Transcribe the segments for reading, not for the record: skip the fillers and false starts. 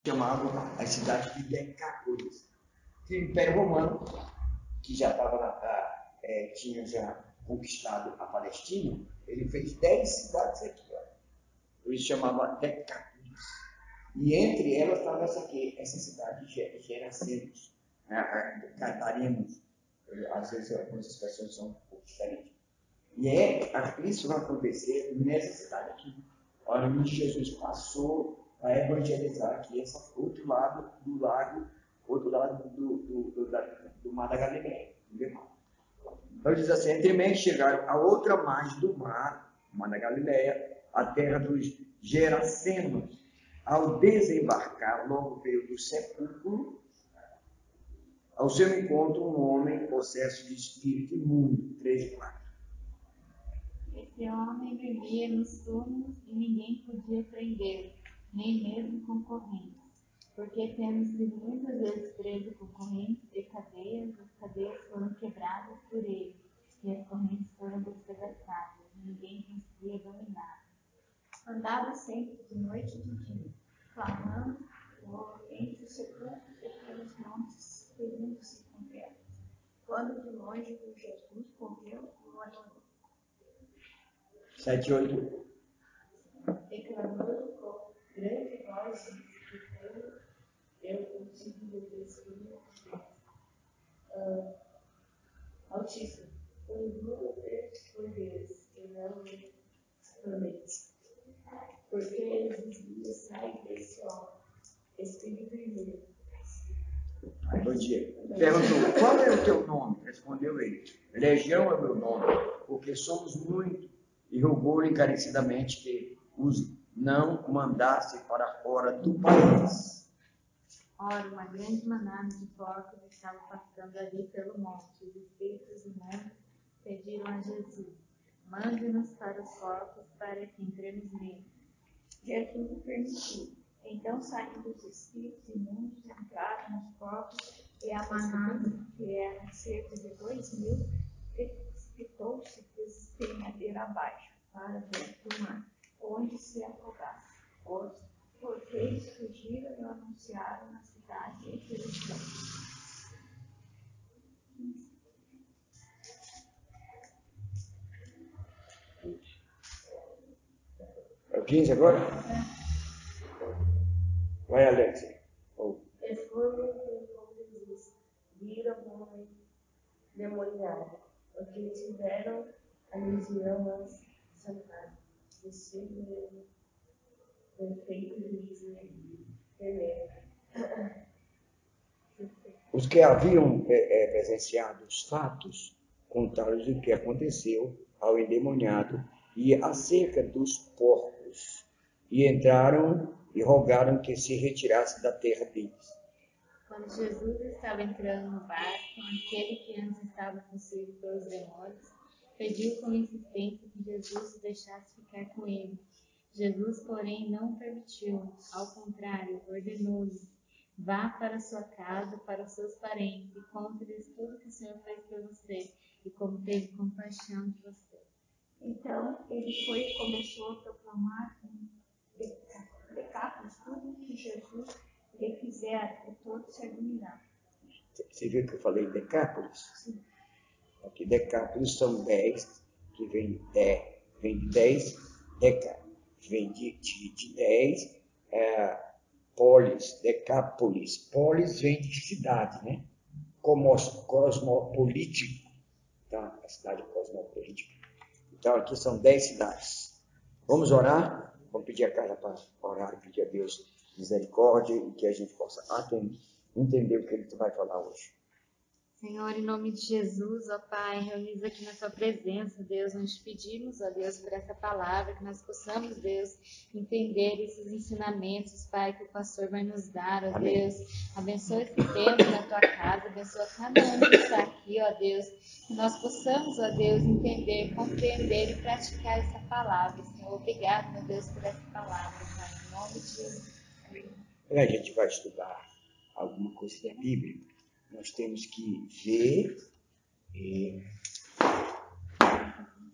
chamavam as cidades de Decápolis. O Império Romano, que já tinha já conquistado a Palestina, ele fez 10 cidades aqui, ó. Ele chamava Decápolis. E entre elas estava essa cidade de Gerasenos. Cataríamos, às vezes algumas expressões são um pouco diferentes. E isso vai acontecer nessa cidade aqui. Onde Jesus passou a evangelizar aqui, esse outro lado do mar da Galileia. Então diz assim, entremente chegaram a outra margem do mar, o mar da Galileia, a terra dos Gerasenos. Ao desembarcar, logo veio do sepulcro, ao seu encontro um homem possesso de espírito imundo. 3:4. Esse homem vivia nos túmulos e ninguém podia prendê-lo, nem mesmo com correntes. Porque temos sido muitas vezes presos com correntes e cadeias, as cadeias foram quebradas por ele, e as correntes foram despedaçadas, ninguém conseguia dominar. Andava sempre de noite e de dia, clamando entre os sepulcros e pelos montes, pedindo-se com terra. Quando de longe viu Jesus, correu e o adorou. 7:8. Declarando com grande voz que eu consigo obedecer Altíssimo, conjuro por Deus, e não me promete. Porque eles dias saem desse homem, espírito imundo. Bom dia. Perguntou, qual é o teu nome? Respondeu ele, Legião é o meu nome, porque somos muitos. E rogou-lhe encarecidamente que os não mandasse para fora do país. Ora, uma grande manada de porcos estava passando ali pelo monte. Os espíritos imundos pediram a Jesus, mande-nos para os porcos para que entremos neles. Jesus permitiu. Então, saindo os espíritos imundos, entraram nos porcos, e a manada, que era cerca de 2.000, precipitou-se despenhadeira abaixo, para dentro do mar, onde se afogasse. Os porqueiros fugiram e anunciaram na cidade em que eles estão. É o 15 agora? Vai, Alexia. E foram como Jesus, viram o homem demoniado, porque tiveram a legião sangrada, vestido perfeito juízo Os que haviam presenciado os fatos contaram-lhes o que aconteceu ao endemoniado e acerca dos porcos, e entraram e rogaram que se retirasse da terra deles. Quando Jesus estava entrando no barco, aquele que antes estava possuído pelos demônios pediu com insistência que Jesus o deixasse ficar com ele. Jesus, porém, não permitiu. Ao contrário, ordenou-lhe: vá para sua casa, para os seus parentes, e conte-lhes tudo que o Senhor fez por você, e como teve compaixão de você. Então, ele foi e começou a proclamar em Decápolis tudo que Jesus lhe fizera, e todos se admiraram. Você viu que eu falei Decápolis? Sim. Aqui, Decápolis são 10, que vem de 10, vem de 10, polis, Decápolis. Polis vem de cidade, né? Cosmopolítico. Então, a cidade cosmopolítica. Então, aqui são 10 cidades. Vamos orar? Vamos pedir a casa para orar e pedir a Deus misericórdia e que a gente possa entender o que Ele vai falar hoje. Senhor, em nome de Jesus, ó Pai, reunidos aqui na Sua presença, Deus, nós te pedimos, ó Deus, por essa palavra, que nós possamos, Deus, entender esses ensinamentos, Pai, que o pastor vai nos dar, ó Amém. Deus. Abençoa esse tempo na Tua casa, abençoa cada um que está aqui, ó Deus, que nós possamos, ó Deus, entender, compreender e praticar essa palavra, Senhor. Obrigado, meu Deus, por essa palavra, Pai, em nome de Jesus. Amém. Quando a gente vai estudar alguma coisa da Bíblia, nós temos que ver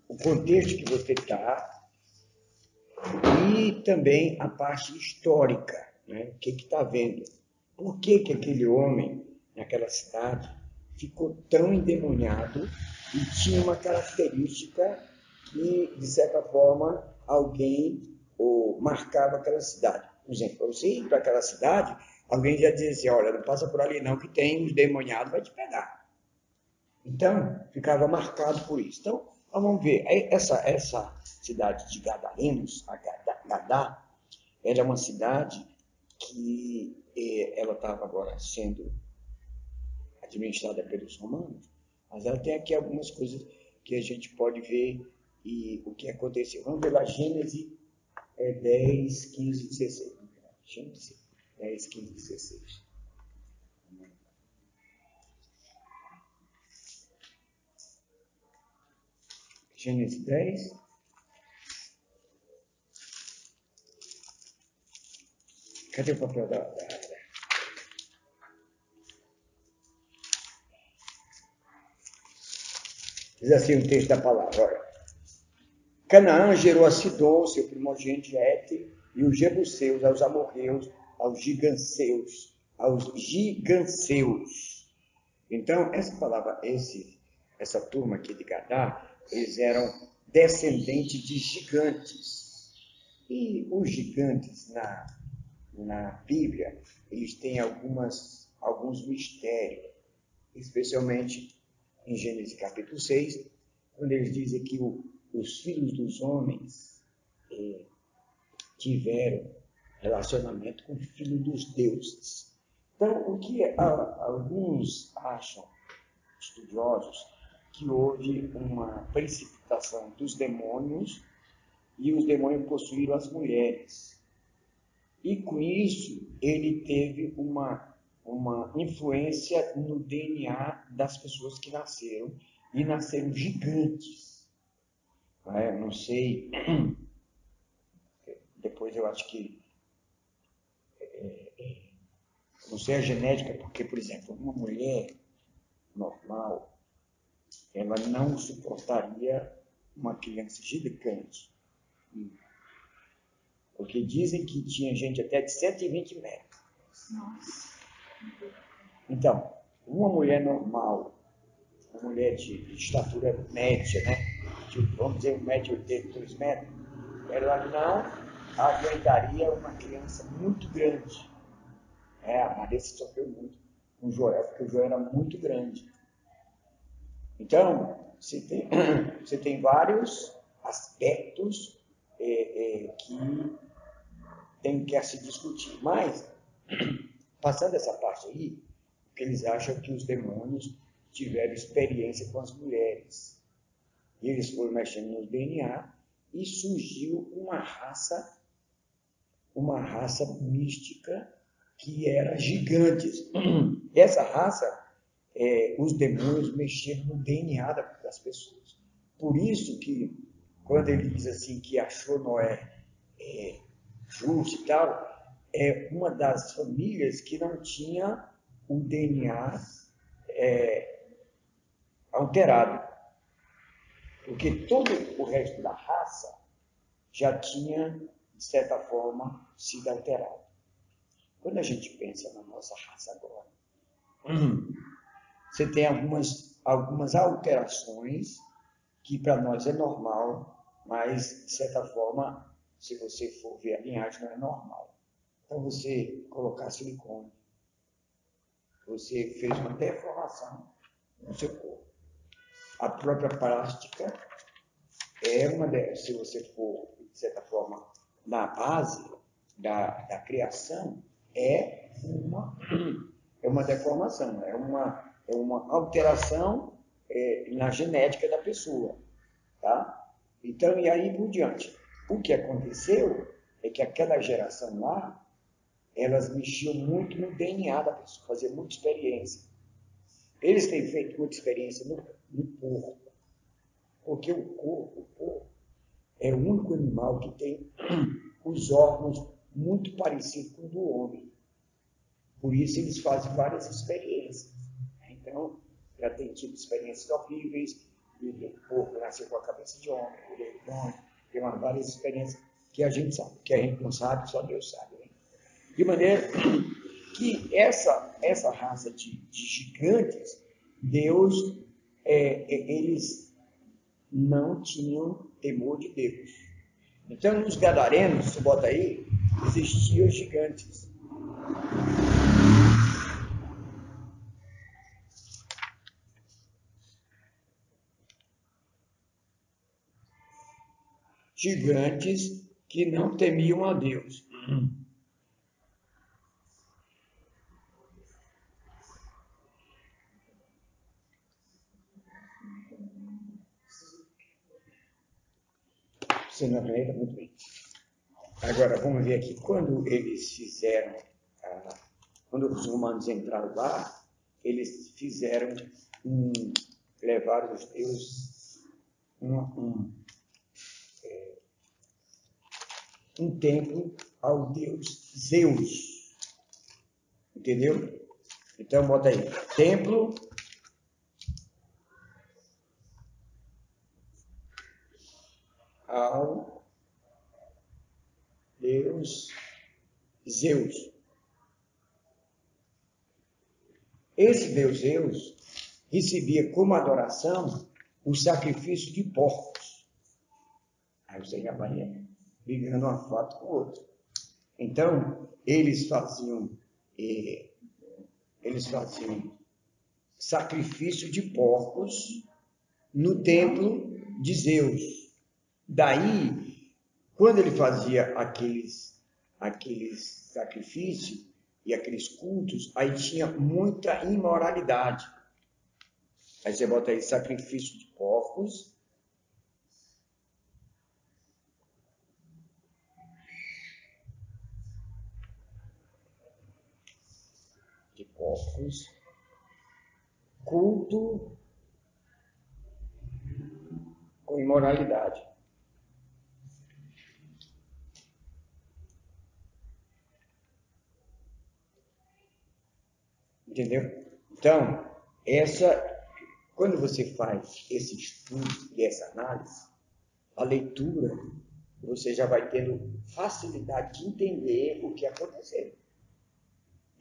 o contexto que você está e também a parte histórica. né? O que está vendo? Por que aquele homem, naquela cidade, ficou tão endemoniado e tinha uma característica que, de certa forma, alguém marcava aquela cidade? Por exemplo, para você ir para aquela cidade, alguém já dizia assim, olha, não passa por ali não, que tem os demoniados, vai te pegar. Então, ficava marcado por isso. Então, vamos ver, essa cidade de Gadarenos, a Gadá, era uma cidade que ela estava agora sendo administrada pelos romanos, mas ela tem aqui algumas coisas que a gente pode ver e o que aconteceu. Vamos ver lá, Gênesis 10, 15, 16. Gênesis 10, 15, 16. Gênesis 10. Cadê o papel da... Diz assim o texto da palavra, olha. Canaã gerou a Sidom, seu primogênito Éter, e os Jebuseus, aos amorreus, aos giganseus. Então, essa palavra, essa turma aqui de Gadá, eles eram descendentes de gigantes. E os gigantes na Bíblia, eles têm alguns mistérios, especialmente em Gênesis capítulo 6, quando eles dizem que os filhos dos homens tiveram relacionamento com o filho dos deuses. Então, o que alguns acham, estudiosos, que houve uma precipitação dos demônios e os demônios possuíram as mulheres. E com isso, ele teve uma influência no DNA das pessoas que nasceram, e nasceram gigantes. Não sei, depois eu acho que, não sei a genética, porque, por exemplo, uma mulher normal, ela não suportaria uma criança gigante. Porque dizem que tinha gente até de 120 metros. Nossa. Então, uma mulher normal, uma mulher de estatura média, né? Vamos dizer 1,80 m, 2 metros, ela não aguentaria uma criança muito grande. A Maria se sofreu muito com o Joel, porque o Joel era muito grande. Então, você tem vários aspectos que tem que se discutir. Mas, passando essa parte aí, o que eles acham que os demônios tiveram experiência com as mulheres. E eles foram mexendo no DNA e surgiu uma raça mística que era gigantes. E essa raça, os demônios mexeram no DNA das pessoas. Por isso que, quando ele diz assim que achou Noé justo e tal, é uma das famílias que não tinha o DNA alterado. Porque todo o resto da raça já tinha, de certa forma, sido alterado. Quando a gente pensa na nossa raça agora, você tem algumas alterações que para nós é normal, mas, de certa forma, se você for ver a linhagem, não é normal. Então, você colocar silicone, você fez uma deformação no seu corpo. A própria plástica é uma delas. Se você for, de certa forma, na base da criação, é uma deformação, é uma alteração na genética da pessoa. Tá? Então, e aí por diante. O que aconteceu é que aquela geração lá, elas mexiam muito no DNA da pessoa, faziam muita experiência. Eles têm feito muita experiência no porco, porque o porco é o único animal que tem os órgãos muito parecidos com o do homem. Por isso eles fazem várias experiências. Então, já tem tido experiências horríveis, o porco nasceu com a cabeça de homem, tem várias experiências que a gente sabe, que a gente não sabe, só Deus sabe. Né? De maneira que essa raça de gigantes, Deus, eles não tinham temor de Deus. Então, nos Gadarenos, você bota aí, existiam gigantes. Gigantes que não temiam a Deus. Você não acredita? Muito bem. Agora, vamos ver aqui. Quando eles fizeram, quando os romanos entraram lá, eles fizeram levaram os deuses um templo ao deus Zeus. Entendeu? Então, bota aí. Templo ao deus Zeus. Esse deus Zeus recebia como adoração o sacrifício de porcos. Aí você já vai ligando uma foto com o outro. Então, eles faziam sacrifício de porcos no templo de Zeus. Daí, quando ele fazia aqueles sacrifícios e aqueles cultos, aí tinha muita imoralidade. Aí você bota aí sacrifício de porcos. Culto com imoralidade. Entendeu? Então, quando você faz esse estudo e essa análise, a leitura, você já vai tendo facilidade de entender o que aconteceu.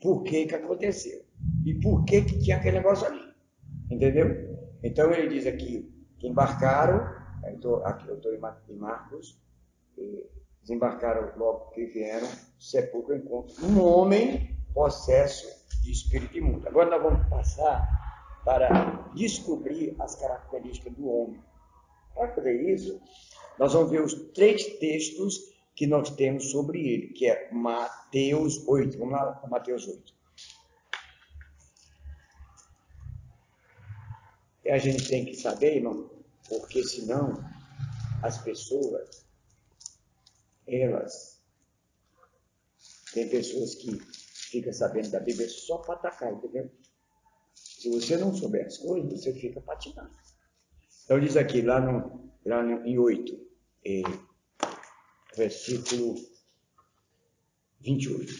Por que aconteceu? E por que tinha aquele negócio ali? Entendeu? Então ele diz aqui que embarcaram, eu estou em Marcos, desembarcaram logo que vieram, sepulcro encontro um homem possesso de espírito imundo. Agora nós vamos passar para descobrir as características do homem. Para fazer isso, nós vamos ver os 3 textos que nós temos sobre ele, que é Mateus 8. Vamos lá, Mateus 8. E a gente tem que saber, irmão, porque senão as pessoas, tem pessoas que ficam sabendo da Bíblia só para atacar, entendeu? Se você não souber as coisas, você fica patinando. Então diz aqui, lá em 8, versículo 28.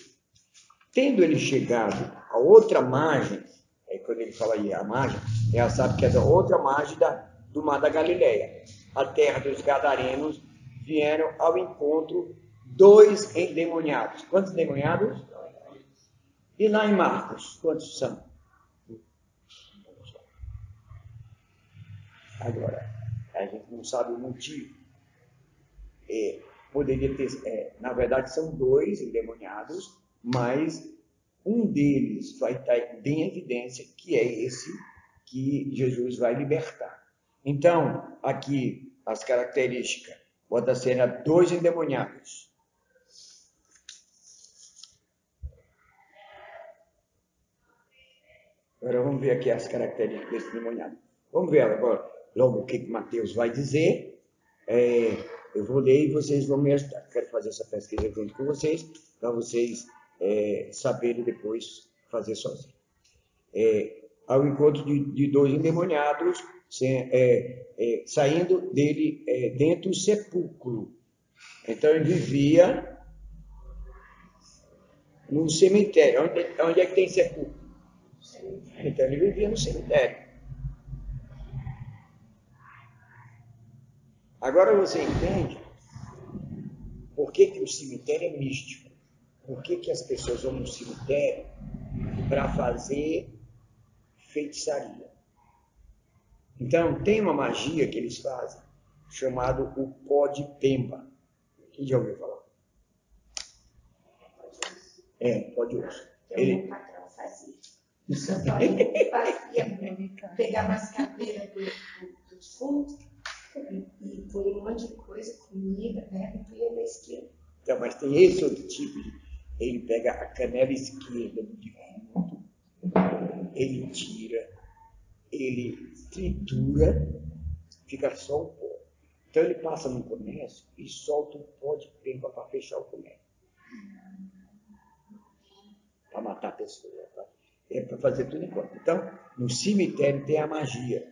Tendo ele chegado a outra margem, quando ele fala aí a margem, ela sabe que é da outra margem do mar da Galileia, a terra dos Gadarenos, vieram ao encontro 2 endemoniados. Quantos endemoniados? E lá em Marcos, quantos são? Agora, a gente não sabe o motivo. Poderia ter, na verdade, são 2 endemoniados, mas um deles vai estar bem em evidência, que é esse que Jesus vai libertar. Então, aqui, as características. Bota cena 2 endemoniados. Agora vamos ver aqui as características desse endemoniado. Vamos ver agora logo o que Mateus vai dizer. Eu vou ler e vocês vão me ajudar. Quero fazer essa pesquisa junto com vocês, para vocês saberem depois fazer sozinho. Ao encontro de 2 endemoniados, saindo dele dentro do sepulcro. Então ele vivia no cemitério. Onde é que tem sepulcro? Então ele vivia no cemitério. Agora você entende por que o cemitério é místico. por que as pessoas vão no cemitério para fazer feitiçaria. Então, tem uma magia que eles fazem, chamado o pó de pemba. Quem já ouviu falar? Pó de osso. Meu patrão fazia. Só ele fazia, pegava as caveiras dos fundos e põe um monte de coisa, comida, né? E ia na esquina. Então, mas tem esse outro tipo. Ele pega a canela esquerda do defunto, ele tira, ele tritura, fica só o pó. Então ele passa no comércio e solta um pó de pemba para fechar o comércio. Para matar a pessoa. Para fazer tudo enquanto. Então, no cemitério tem a magia.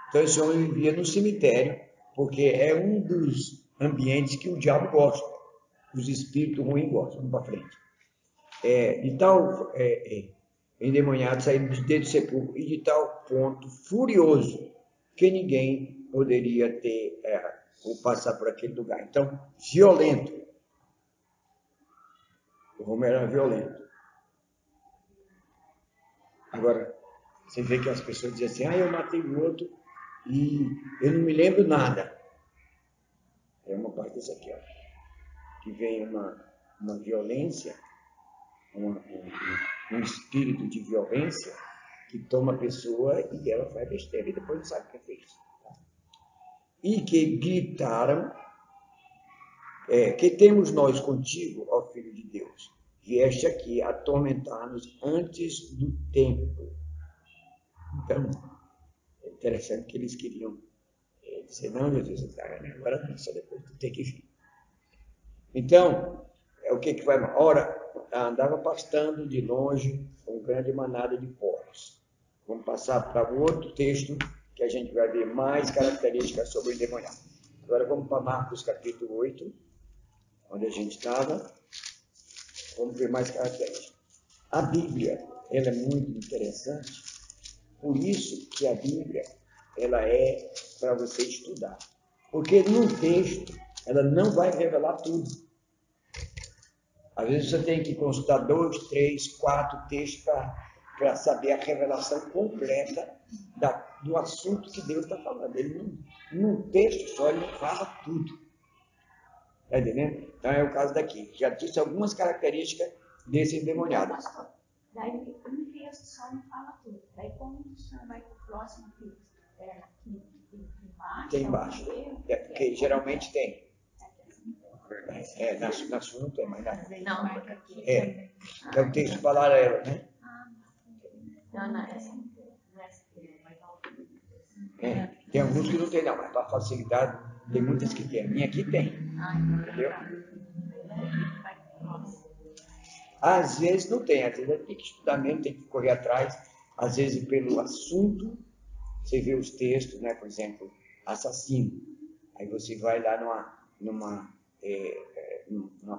Então esse homem vivia no cemitério, porque é um dos ambientes que o diabo gosta. Os espíritos ruins gostam. Vamos para frente. De tal endemoniado saindo de dentro do sepulcro e de tal ponto furioso que ninguém poderia ter ou passar por aquele lugar. Então, violento. O homem era violento. Agora, você vê que as pessoas dizem assim, eu matei o outro e eu não me lembro nada. É uma parte dessa aqui, que vem uma violência, um espírito de violência que toma a pessoa e ela faz besteira e depois não sabe o que fez. E que gritaram, que temos nós contigo, ó Filho de Deus? Vieste aqui atormentar-nos antes do tempo. Então, é interessante que eles queriam dizer, não, Jesus, agora não, só depois tu tem que vir. Então, o que vai? Ora, andava pastando de longe uma grande manada de porcos. Vamos passar para o outro texto, que a gente vai ver mais características sobre o endemoniado. Agora vamos para Marcos capítulo 8, onde a gente estava. Vamos ver mais características. A Bíblia, ela é muito interessante, por isso que a Bíblia, ela é para você estudar. Porque num texto, ela não vai revelar tudo. Às vezes você tem que consultar 2, 3, 4 textos para saber a revelação completa do assunto que Deus está falando. Ele num texto só, ele não fala tudo. Está entendendo? Então é o caso daqui. Já disse algumas características desse endemoniado. Daí um texto só não fala tudo. Daí quando o senhor vai para o próximo texto, aqui embaixo. Tem embaixo. Porque geralmente tem. Na sua não tem, mas Não, aqui é o texto paralelo, né? Tem alguns que não tem, não, mas para facilidade, tem muitas que tem. A minha aqui tem. Entendeu? Às vezes não tem, às vezes tem que estudar mesmo, tem que correr atrás, às vezes pelo assunto, você vê os textos, né? Por exemplo, assassino. Aí você vai lá numa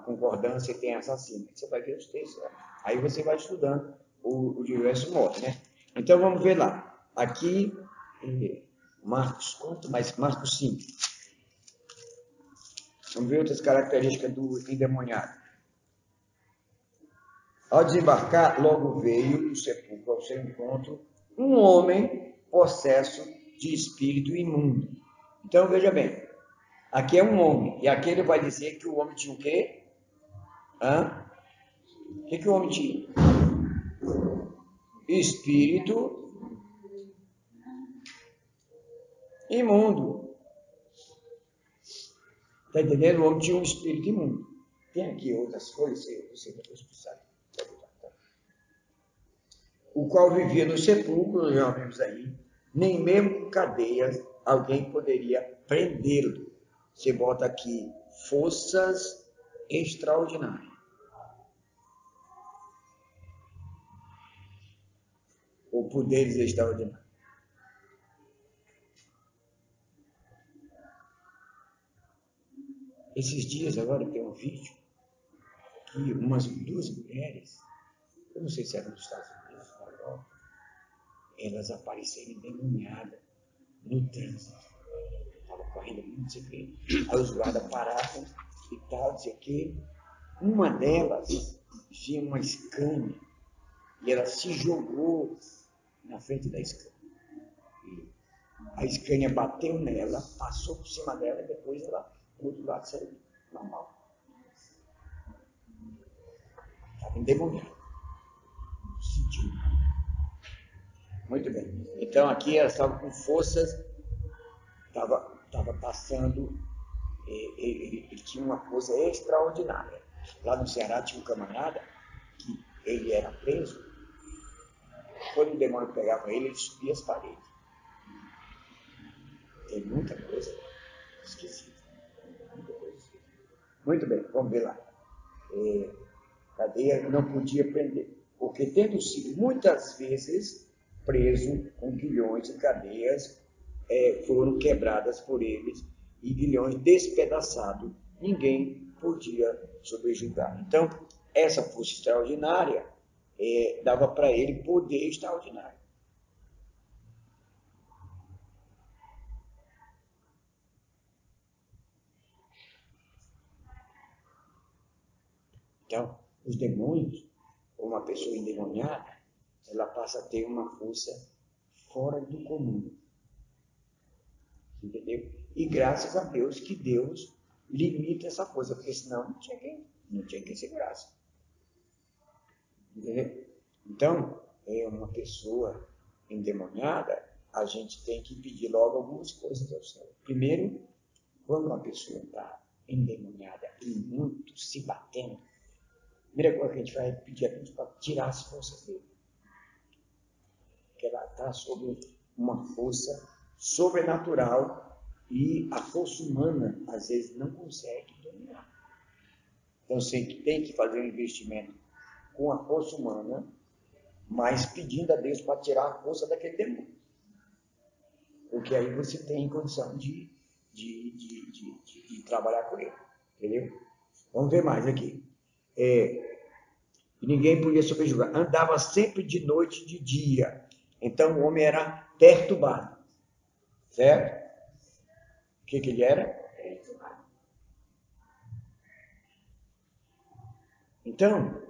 concordância e tem assassino. Você vai ver os textos. Aí você vai estudando o diverso modo, né? Então vamos ver lá. Aqui, Marcos, quanto mais? Marcos 5. Vamos ver outras características do endemoniado. Ao desembarcar, logo veio do sepulcro ao seu encontro um homem possesso de espírito imundo. Então veja bem, aqui é um homem, e aqui ele vai dizer que o homem tinha o quê? O que o homem tinha? Espírito imundo. Está entendendo? O homem tinha um espírito imundo. Tem aqui outras coisas, você depois precisa. O qual vivia no sepulcro, já vimos aí, nem mesmo com cadeias alguém poderia prendê-lo. Você bota aqui, forças extraordinárias. Ou poderes extraordinários. Esses dias agora tem um vídeo que umas 2 mulheres, eu não sei se eram dos Estados Unidos, na Europa, elas apareceram endemoniadas no trânsito. Estava correndo muito, não sei o quê. Aí os guardas paravam e tal, não sei o quê. Uma delas tinha uma Scania e ela se jogou na frente da Scania. E a Scania bateu nela, passou por cima dela e depois ela, do outro lado, saiu normal. Estava endemoniada. Sentiu. Muito bem. Então aqui ela estava com forças, estava passando, ele tinha uma força extraordinária. Lá no Ceará tinha um camarada que ele era preso. Quando o demônio pegava ele subia as paredes. Tem muita coisa esquisita. Muita coisa esquisita. Muito bem, vamos ver lá. Cadeia não podia prender, porque tendo sido muitas vezes preso com guilhões e cadeias, foram quebradas por eles e guilhões despedaçados, ninguém podia subjugar. Então, essa força extraordinária dava para ele poder extraordinário. Então, os demônios, ou uma pessoa endemoniada, ela passa a ter uma força fora do comum. Entendeu? E graças a Deus que Deus limita essa força, porque senão não tinha quem segurasse. Entendeu? Então, uma pessoa endemoniada, a gente tem que pedir logo algumas coisas ao Senhor. Primeiro, quando uma pessoa está endemoniada e muito se batendo, a primeira coisa que a gente vai pedir a Deus para tirar as forças dele. Porque ela está sob uma força sobrenatural e a força humana, às vezes, não consegue dominar. Então, você tem que fazer um investimento com a força humana, mas pedindo a Deus para tirar a força daquele demônio. Porque aí você tem condição de trabalhar com ele. Entendeu? Vamos ver mais aqui. Ninguém podia subjugar. Andava sempre de noite e de dia. Então o homem era perturbado. Certo? O que ele era? Perturbado. Então,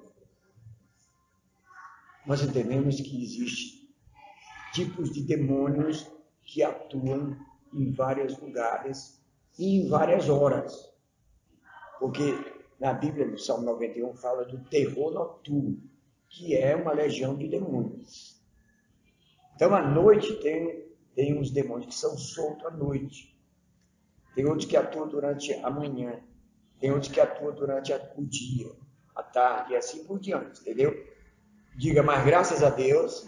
nós entendemos que existem tipos de demônios que atuam em vários lugares e em várias horas. Porque na Bíblia, no Salmo 91, fala do terror noturno, que é uma legião de demônios. Então, à noite tem uns demônios que são soltos à noite. Tem outros que atuam durante a manhã. Tem outros que atuam durante o dia, a tarde e assim por diante, entendeu? Diga, mas graças a Deus,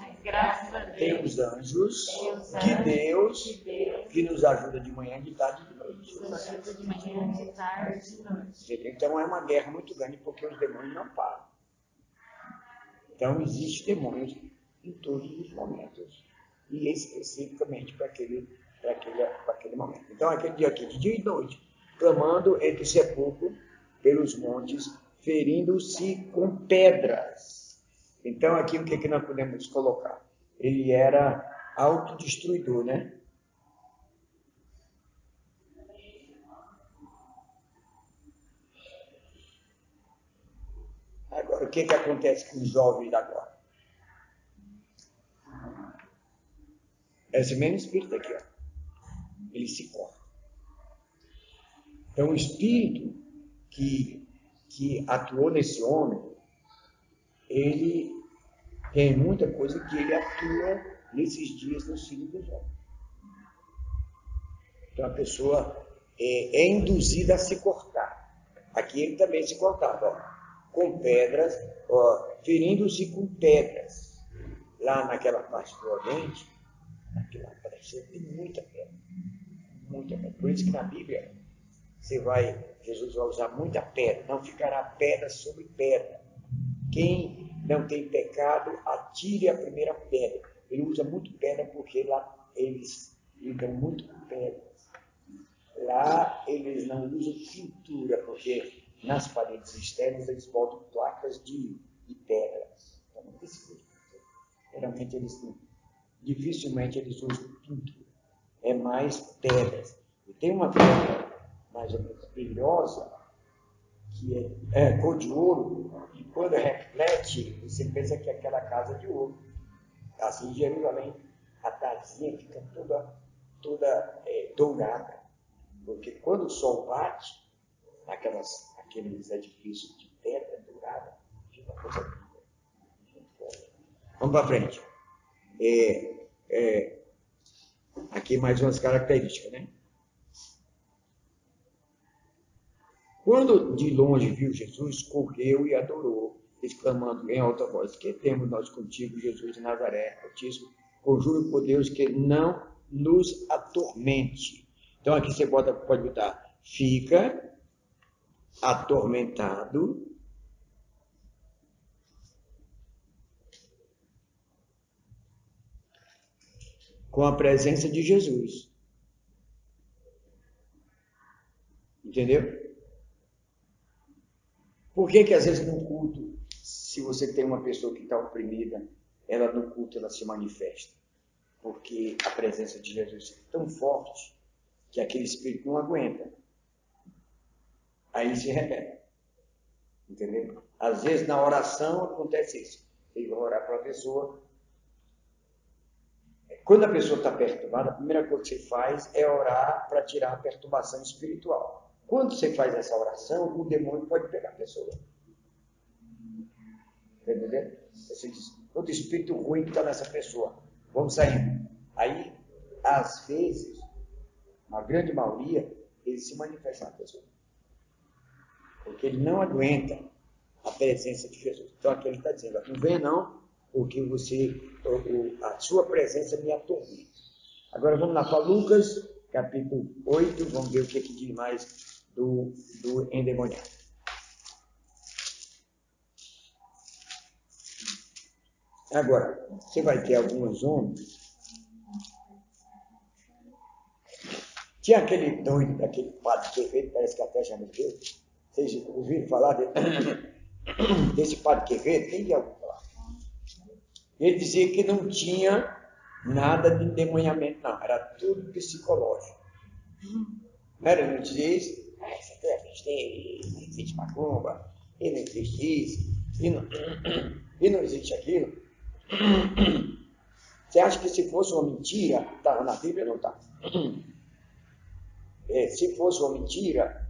tem os anjos de Deus que nos ajuda de manhã, de tarde e de noite. Então é uma guerra muito grande porque os demônios não param. Então existem demônios em todos os momentos e especificamente para aquele momento. Então aquele dia aqui, de dia e noite, clamando entre o sepulcro pelos montes, ferindo-se com pedras. Então, aqui o que nós podemos colocar? Ele era autodestruidor, né? Agora, o que acontece com os jovens agora? Esse mesmo espírito aqui, ó, ele se corta. Então, o espírito que atuou nesse homem, ele tem muita coisa que ele atua nesses dias nos filhos dos homens. Então a pessoa é induzida a se cortar. Aqui ele também se cortava, ó, com pedras, ferindo-se com pedras. Lá naquela parte do Oriente, naquela parte tem muita pedra. Muita pedra. Por isso que na Bíblia Jesus vai usar muita pedra. Não ficará pedra sobre pedra. Quem não tem pecado, atire a primeira pedra. Ele usa muito pedra porque lá eles lidam muito com pedras. Lá eles não usam pintura, porque nas paredes externas eles botam placas de pedras. Então não precisa. Geralmente dificilmente eles usam pintura. É mais pedras. E tem uma pedra mais ou menos brilhosa, que é cor de ouro, e quando reflete, você pensa que é aquela casa de ouro. Assim, Jerusalém, a tardezinha fica toda dourada, porque quando o sol bate, aqueles edifícios de pedra dourada, fica uma coisa linda. Vamos para frente. Aqui mais umas características, né? Quando de longe viu Jesus, correu e adorou, exclamando em alta voz: que temos nós contigo, Jesus de Nazaré, Altíssimo? Conjuro por Deus que não nos atormente. Então aqui você pode botar: fica atormentado com a presença de Jesus. Entendeu? Por que às vezes no culto, se você tem uma pessoa que está oprimida, ela no culto ela se manifesta? Porque a presença de Jesus é tão forte que aquele espírito não aguenta. Aí se rebela. Entendeu? Às vezes na oração acontece isso. Você vai orar para a pessoa. Quando a pessoa está perturbada, a primeira coisa que você faz é orar para tirar a perturbação espiritual. Quando você faz essa oração, o demônio pode pegar a pessoa. Entendeu? Você diz: todo espírito ruim que está nessa pessoa, vamos sair. Aí, às vezes, na grande maioria, ele se manifesta na pessoa. Porque ele não aguenta a presença de Jesus. Então aqui ele está dizendo: não venha não, porque a sua presença me atormenta. Agora vamos lá para Lucas, capítulo 8, vamos ver o que diz mais do endemoniado. Agora, você vai ter alguns homens. Tinha aquele doido, daquele padre Quevedo, parece que até já morreu. Vocês ouviram falar desse padre Quevedo? Quem já ouviu falar? Ele dizia que não tinha nada de endemoniamento, não. Era tudo psicológico. Não era? Ele não dizia isso? Isso aqui é besteira, não existe macumba, e não existe isso, e não existe aquilo. Você acha que se fosse uma mentira, estava na Bíblia? Não está. Se fosse uma mentira,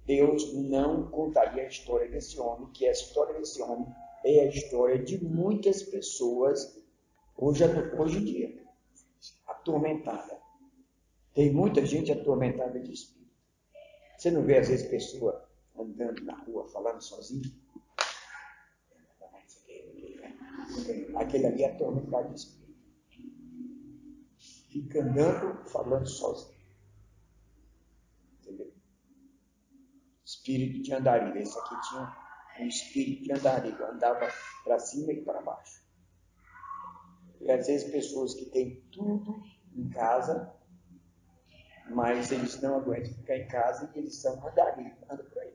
Deus não contaria a história desse homem, que a história desse homem é a história de muitas pessoas hoje em dia, atormentada. Tem muita gente atormentada de espírito. Você não vê, às vezes, pessoa andando na rua, falando sozinho? Aquele ali é atormentado de espírito. Fica andando, falando sozinho. Entendeu? Espírito de andarilho. Esse aqui tinha um espírito de andarilho. Andava para cima e para baixo. E às vezes pessoas que têm tudo em casa, mas eles não aguentam ficar em casa e eles são andarilho, andam por aí.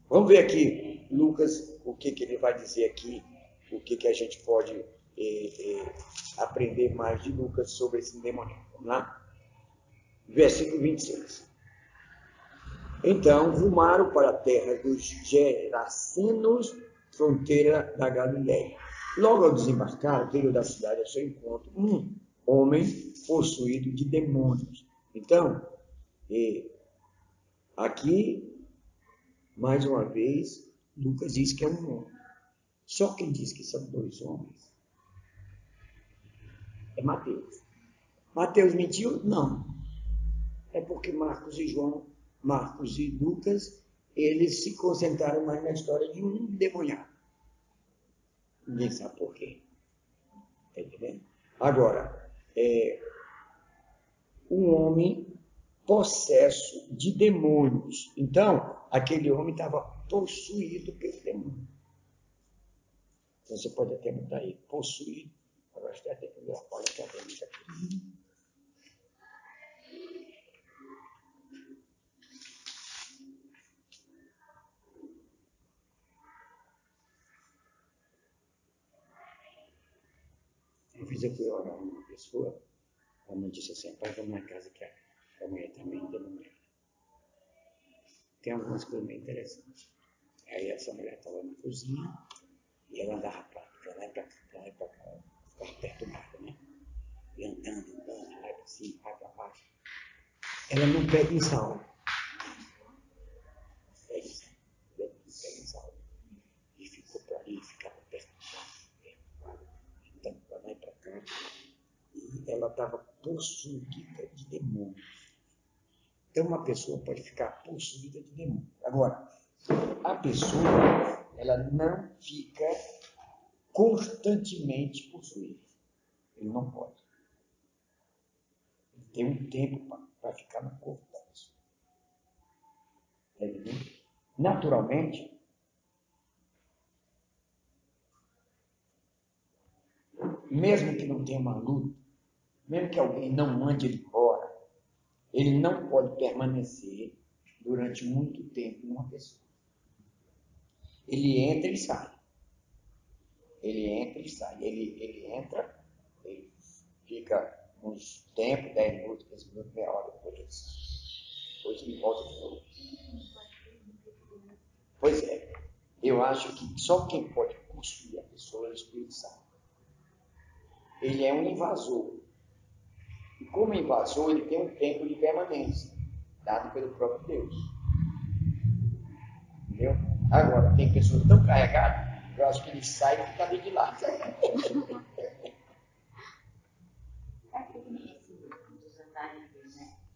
Vamos ver aqui, Lucas, o que ele vai dizer aqui, o que a gente pode aprender mais de Lucas sobre esse endemoniado. Vamos lá? Versículo 26. Então, rumaram para a terra dos Gerasenos, fronteira da Galileia. Logo ao desembarcar, veio da cidade ao seu encontro um homem possuído de demônios. Então, aqui, mais uma vez, Lucas diz que é um homem. Só quem diz que são dois homens é Mateus. Mateus mentiu? Não. É porque Marcos e Lucas, eles se concentraram mais na história de um endemoniado. Ninguém sabe por quê. Está entendendo? Agora, um homem possesso de demônios. Então, aquele homem estava possuído pelo demônio. Então, você pode até mudar aí, possuído. Agora, acho que até que ver a Paula que aprende isso aqui. Eu fui orar uma pessoa, a mãe disse assim: pai, vamos na casa que a mulher também endemoniada. Tem algumas coisas meio interessantes. Aí essa mulher estava na cozinha e ela andava para lá e para cá, para lá e para cá, ficava perturbada, né? E andando, vai para cima, vai para baixo. Ela não pega em salvo. Pega em salvo. E ficou para ali, ficava perturbada, andando para lá e para cá. E ela estava possuída de demônios. Então, uma pessoa pode ficar possuída de demônios. Agora, a pessoa, ela não fica constantemente possuída. Ele não pode. Ele tem um tempo para ficar no corpo da pessoa. Está entendendo? Naturalmente, mesmo que não tenha uma luta, mesmo que alguém não mande ele embora, ele não pode permanecer durante muito tempo numa pessoa. Ele entra e sai. Ele entra e sai. Ele entra, ele fica uns tempos, 10 minutos, 15 minutos, meia hora, depois ele volta de novo. Pois é, eu acho que só quem pode possuir a pessoa é o Espírito Santo. Ele é um invasor. E como invasor, ele tem um tempo de permanência, dado pelo próprio Deus. Entendeu? Agora, tem pessoas tão carregadas, eu acho que ele sai e fica ali de lá.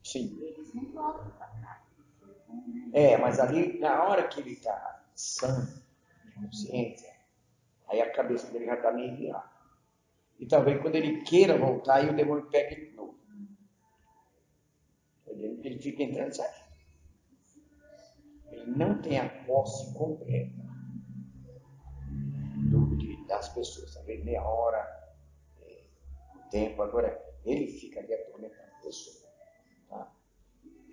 Sim. Eles não voltam para cá. Mas ali, na hora que ele está sã, de consciência, aí a cabeça dele já está meio virada. E talvez quando ele queira voltar, aí o demônio pega ele de novo. Ele fica entrando e sai. Ele não tem a posse completa das pessoas. Talvez meia hora, tempo. Agora, ele fica ali atormentando a pessoa. Tá?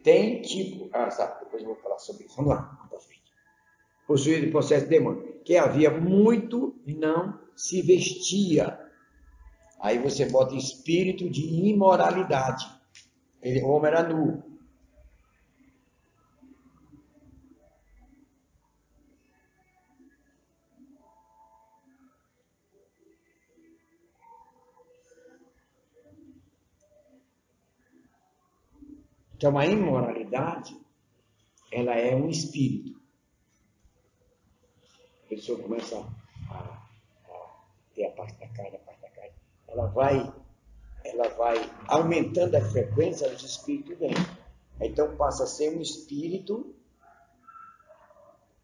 Tem tipo... sabe, depois eu vou falar sobre isso. Vamos lá, vamos para frente. Possuído de processo de demônio. Que havia muito e não se vestia. Aí você bota espírito de imoralidade. O homem era nu. Então, a imoralidade, ela é um espírito. A pessoa começa a ter a parte da carne, ela vai aumentando a frequência, os espíritos vêm. Então, passa a ser um espírito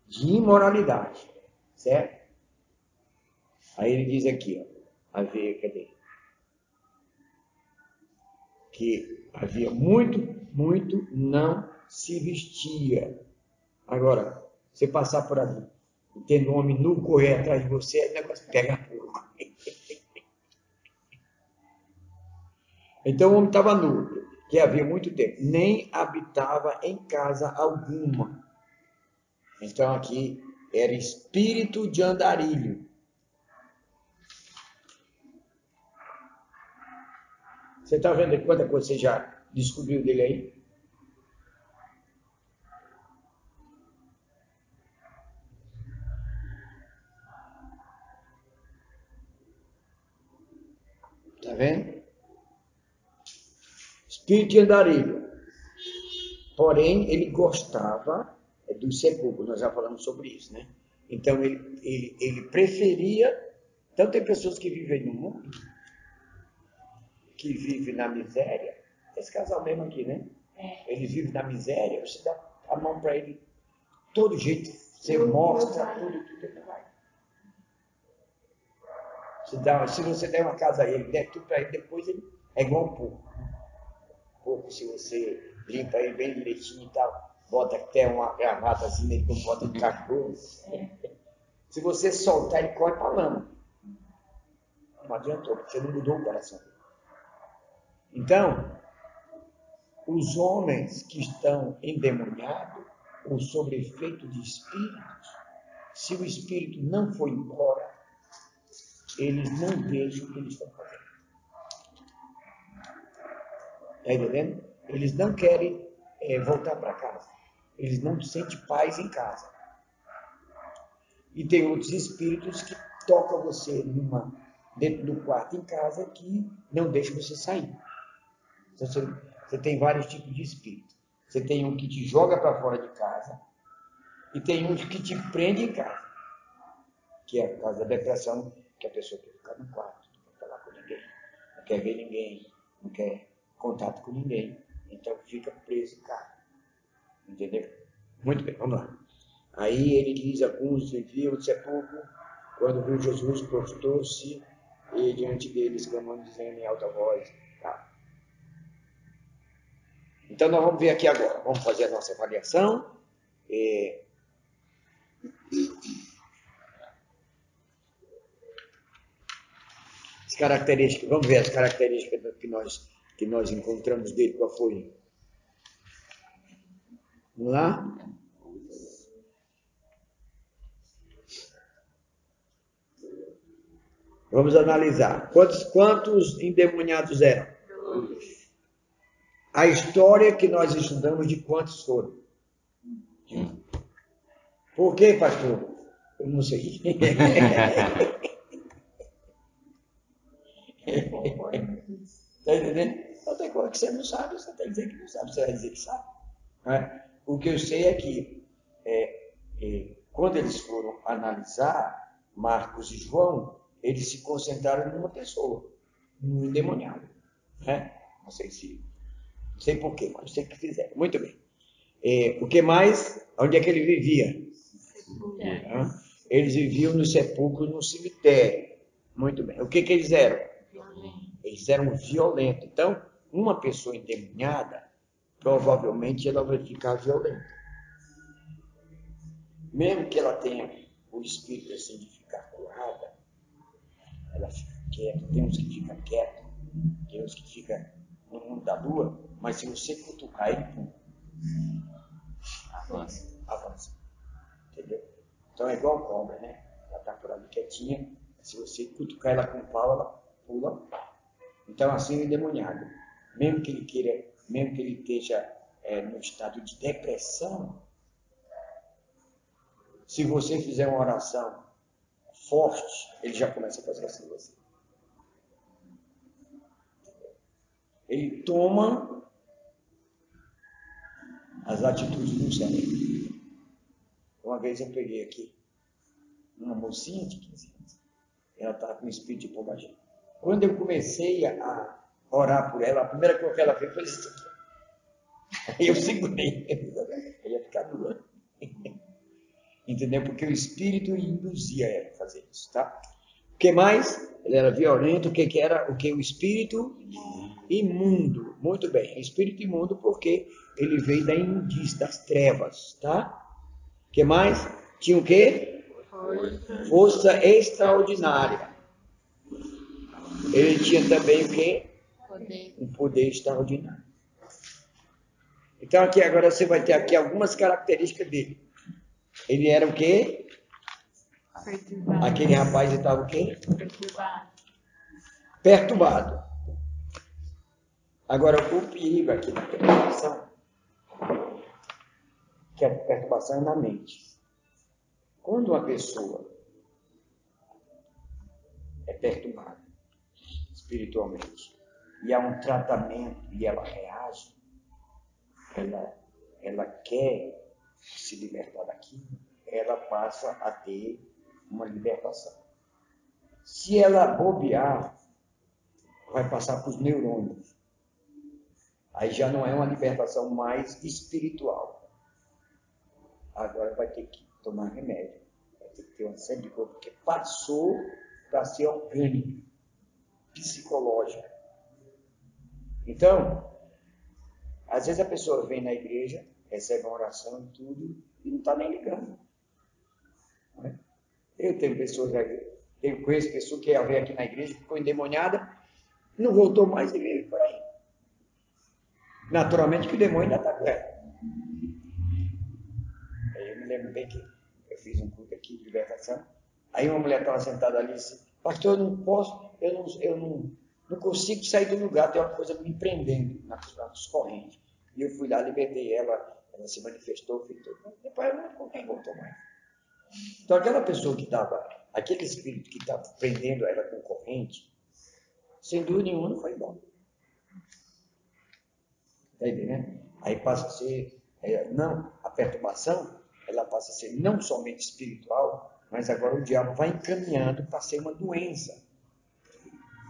de imoralidade, certo? Aí ele diz aqui, cadê? Que havia muito não se vestia. Agora, você passar por ali, tendo um homem nu correr atrás de você, o negócio pega fogo. Então o homem estava nu, que havia muito tempo, nem habitava em casa alguma. Então aqui era espírito de andarilho. Você está vendo quanta coisa você já descobriu dele aí? Está vendo? Espírito de andarilho. Porém, ele gostava do sepulcro. Nós já falamos sobre isso, né? Então, ele preferia... Então, tem pessoas que vivem no mundo, que vivem na miséria. Esse casal mesmo aqui, né? Ele vive na miséria, você dá a mão para ele, todo jeito, você mostra tudo ele vai. Se você der uma casa a ele, der tudo para ele, depois ele é igual um porco. Porco, se você limpa ele bem direitinho e tal, bota até uma gravatazinha nele, como bota de cachorro. Se você soltar, ele corre para a lama. Não adiantou, porque você não mudou o coração dele. Então, os homens que estão endemoniados ou sob efeito de espíritos, se o espírito não for embora, eles não deixam o que eles estão fazendo. Está entendendo? Eles não querem voltar para casa. Eles não sentem paz em casa. E tem outros espíritos que tocam você dentro do quarto em casa que não deixam você sair. Então, você tem vários tipos de espírito. Você tem um que te joga para fora de casa e tem um que te prende em casa, que é a causa da depressão, que a pessoa quer ficar no quarto, não quer falar com ninguém, não quer ver ninguém, não quer contato com ninguém. Então fica preso em casa. Entendeu? Muito bem, vamos lá. Aí ele diz: alguns viviam de sepulcro, quando viu Jesus, prostrou-se e diante deles, clamando, dizendo em alta voz. Tá. Então nós vamos ver aqui agora. Vamos fazer a nossa avaliação. As características, vamos ver as características que nós encontramos dele. Qual foi? Vamos lá? Vamos analisar. Quantos endemoniados eram? 2. A história que nós estudamos, de quantos foram? 1. Por quê, pastor? Eu não sei. Está entendendo? Não tem coisa que você não sabe, você tem que dizer que não sabe, você vai dizer que sabe. Não é? O que eu sei é que quando eles foram analisar Marcos e João, eles se concentraram numa pessoa, num endemoniado. Né? Não sei porquê, mas sei que fizeram. Muito bem. O que mais? Onde é que ele vivia? Eles viviam no sepulcro, no cemitério. Muito bem. O que eles eram? Eles eram violentos. Então, uma pessoa endemoniada, provavelmente ela vai ficar violenta. Mesmo que ela tenha o espírito assim de ficar curada, ela fica quieta. Tem uns que ficam quietos, tem uns que ficam no mundo da lua, mas se você cutucar ele, pum, avança. Entendeu? Então é igual a cobra, né? Ela está por ali quietinha, se você cutucar ela com o pau, ela pula. Então assim é endemoniado. Mesmo que ele esteja no estado de depressão, se você fizer uma oração forte, ele já começa a fazer assim você. Ele toma as atitudes do cérebro. Uma vez eu peguei aqui uma mocinha de 15 anos. Ela estava com um espírito de pombagira. Quando eu comecei a orar por ela, a primeira coisa que ela fez foi isso aqui. Aí eu segurei. Eu ia ficar doando. Entendeu? Porque o espírito induzia ela a fazer isso, tá? O que mais? Ele era violento. O que era? O que? O espírito imundo. Muito bem. Espírito imundo porque ele veio da imundície, das trevas, tá? O que mais? Tinha o quê? Força extraordinária. Ele tinha também o quê? Um poder extraordinário. Então aqui agora você vai ter aqui algumas características dele. Ele era o quê? Perturbado. Aquele rapaz estava o quê? Perturbado. Agora o perigo aqui da perturbação, que a perturbação é na mente. Quando uma pessoa é perturbada espiritualmente e há um tratamento e ela reage, ela quer se libertar daquilo, ela passa a ter uma libertação. Se ela bobear, vai passar para os neurônios. Aí já não é uma libertação mais espiritual. Agora vai ter que tomar remédio, vai ter que ter uma série de coisas, porque passou para ser orgânico, psicológico. Então, às vezes a pessoa vem na igreja, recebe uma oração e tudo, e não está nem ligando. Não é? Eu tenho pessoas, conheço pessoa que veio aqui na igreja, ficou endemoniada, não voltou mais e veio por aí. Naturalmente que o demônio ainda está com ela. Aí eu me lembro bem que eu fiz um culto aqui de libertação, aí uma mulher estava sentada ali e disse: pastor, eu não posso, eu não consigo sair do lugar, tem uma coisa me prendendo nas correntes. E eu fui lá, libertei ela se manifestou, fez tudo. Depois ela não voltou mais. Então, aquela pessoa que estava, aquele espírito que estava prendendo ela com corrente, sem dúvida nenhuma, não foi embora. Está entendendo? Aí passa a ser, não, a perturbação, ela passa a ser não somente espiritual, mas agora o diabo vai encaminhando para ser uma doença.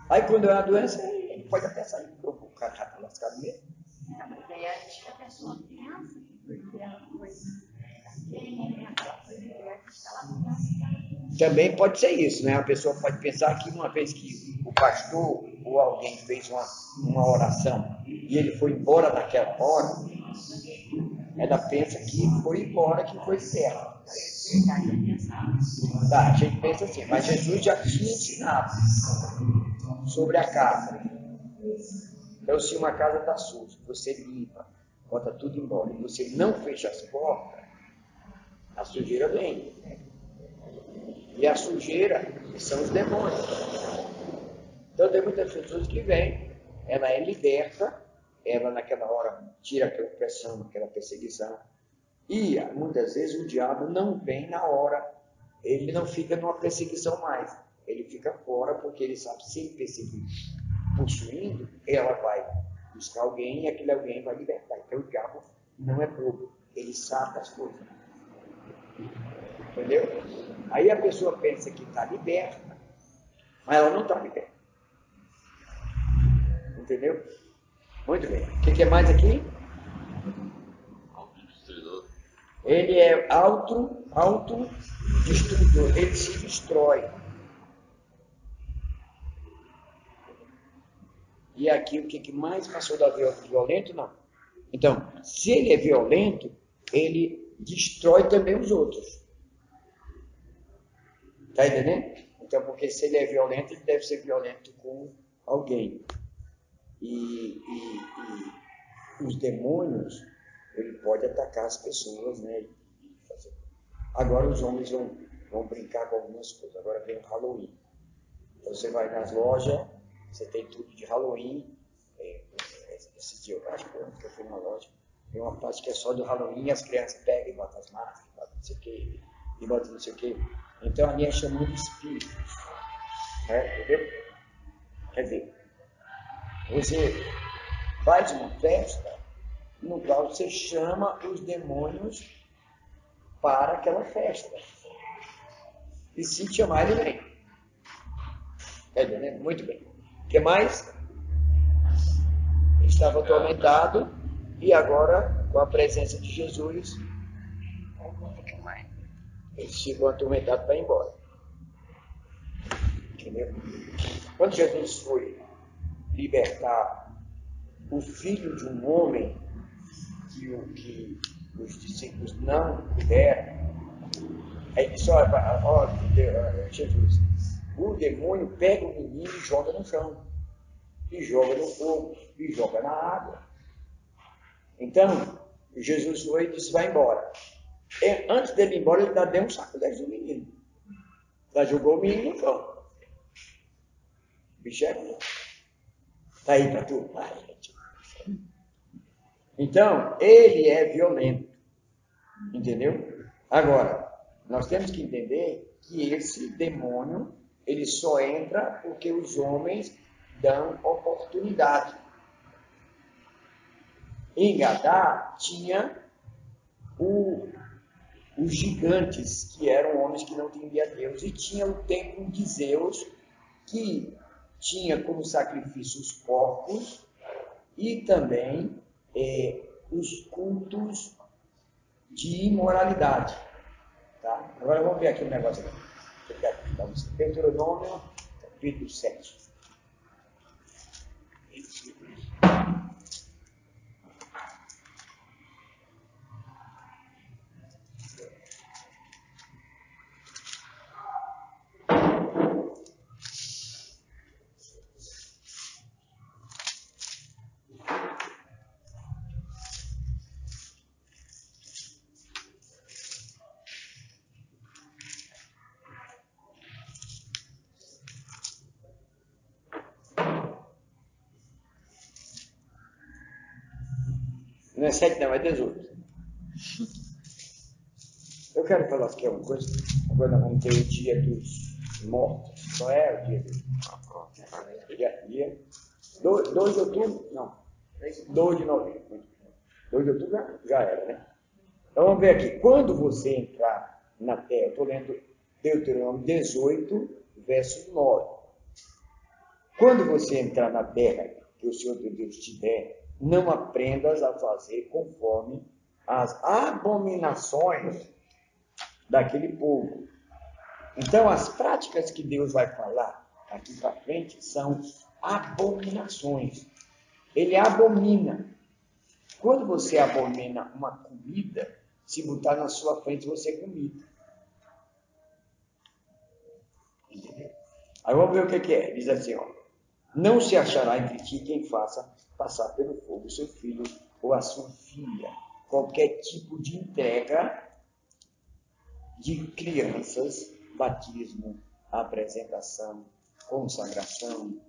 Aí quando é uma doença, ele pode até sair, o cara já está lascado mesmo. Mas aí acho que a pessoa pensa, porque ela foi aquela coisa que ela pensa. Também pode ser isso, né? A pessoa pode pensar que uma vez que o pastor ou alguém fez uma oração e ele foi embora naquela hora, ela pensa que foi embora, que foi certo. Tá, a gente pensa assim, mas Jesus já tinha ensinado sobre a casa. Então, se uma casa está suja, você limpa, bota tudo embora, e você não fecha as portas, a sujeira vem. E a sujeira são os demônios. Então, tem muitas pessoas que vêm, ela é liberta, ela naquela hora tira aquela pressão, aquela perseguição. E muitas vezes o diabo não vem na hora, ele não fica numa perseguição mais. Ele fica fora porque ele sabe, se ele perseguir possuindo, ela vai buscar alguém e aquele alguém vai libertar. Então o diabo não é bobo, ele sabe as coisas. Entendeu? Aí a pessoa pensa que está liberta, mas ela não está liberta. Entendeu? Muito bem. O que é mais aqui? Autodestruidor. Ele é autodestruidor, ele se destrói. E aqui o que mais passou da violento? Não. Então, se ele é violento, ele destrói também os outros. Está entendendo? Então, porque se ele é violento, ele deve ser violento com alguém. E os demônios, ele pode atacar as pessoas, né? Agora os homens vão brincar com algumas coisas. Agora vem o Halloween. Então, você vai nas lojas, você tem tudo de Halloween. Esse dia, eu acho que eu fui na loja, tem uma parte que é só do Halloween, as crianças pegam e botam as máscaras, botam não sei o que, e botam não sei o que. Então ali é chamado de espíritos. Né? Entendeu? Quer dizer, você faz uma festa no qual você chama os demônios para aquela festa. E se chamar, ele vem. Quer dizer, né? Muito bem. O que mais? Estava atormentado e agora, com a presença de Jesus, ele ficou atormentado para ir embora. Entendeu? Quando Jesus foi libertar o filho de um homem que os discípulos não puderam, aí disse, Jesus, o demônio pega o menino e joga no chão. E joga no fogo, e joga na água. Então, Jesus foi e disse, vai embora. Antes dele ir embora, ele deu um saco do menino. Já jogou o menino no chão. Bicho é bom. Tá aí para tu? Então, ele é violento. Entendeu? Agora, nós temos que entender que esse demônio, ele só entra porque os homens dão oportunidade. Em Gadá tinha os gigantes, que eram homens que não temiam a Deus, e tinha o templo de Zeus, que tinha como sacrifício os porcos e também os cultos de imoralidade. Tá? Agora vamos ver aqui um negócio aqui. Deuteronômio, capítulo 7. Não é 7 não, é 18. Eu quero falar aqui uma coisa. Agora nós vamos ter o dia dos mortos. Qual é o dia dos dia 2 de outubro? Não. 2 de novembro. 2 de outubro já era, né? Então vamos ver aqui. Quando você entrar na terra, eu estou lendo Deuteronômio 18, verso 9. Quando você entrar na terra que o Senhor teu Deus te der, não aprendas a fazer conforme as abominações daquele povo. Então, as práticas que Deus vai falar aqui para frente são abominações. Ele abomina. Quando você abomina uma comida, se botar na sua frente, você comida. Entendeu? Aí vamos ver o que é. Diz assim, ó. Não se achará entre ti quem faça passar pelo fogo o seu filho ou a sua filha. Qualquer tipo de entrega de crianças, batismo, apresentação, consagração,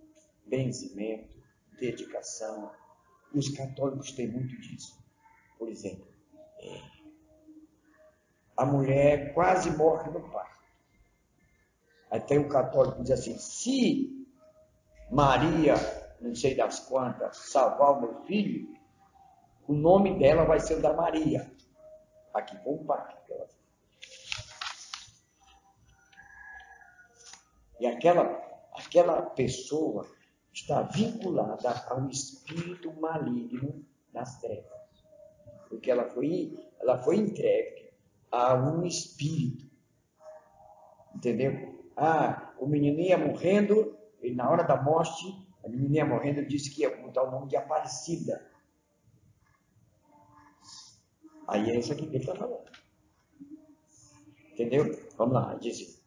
benzimento, dedicação. Os católicos têm muito disso. Por exemplo, a mulher quase morre no parto. Aí tem um católico que diz assim, se Maria, não sei das quantas, salvar o meu filho, o nome dela vai ser o da Maria. Aqui com o parto que ela fez. E aquela pessoa está vinculada a um espírito maligno nas trevas. Porque ela foi entregue a um espírito. Entendeu? O menino ia morrendo, e na hora da morte, a menina ia morrendo, disse que ia botar o nome de Aparecida. Aí é isso aqui que ele está falando. Entendeu? Vamos lá, diz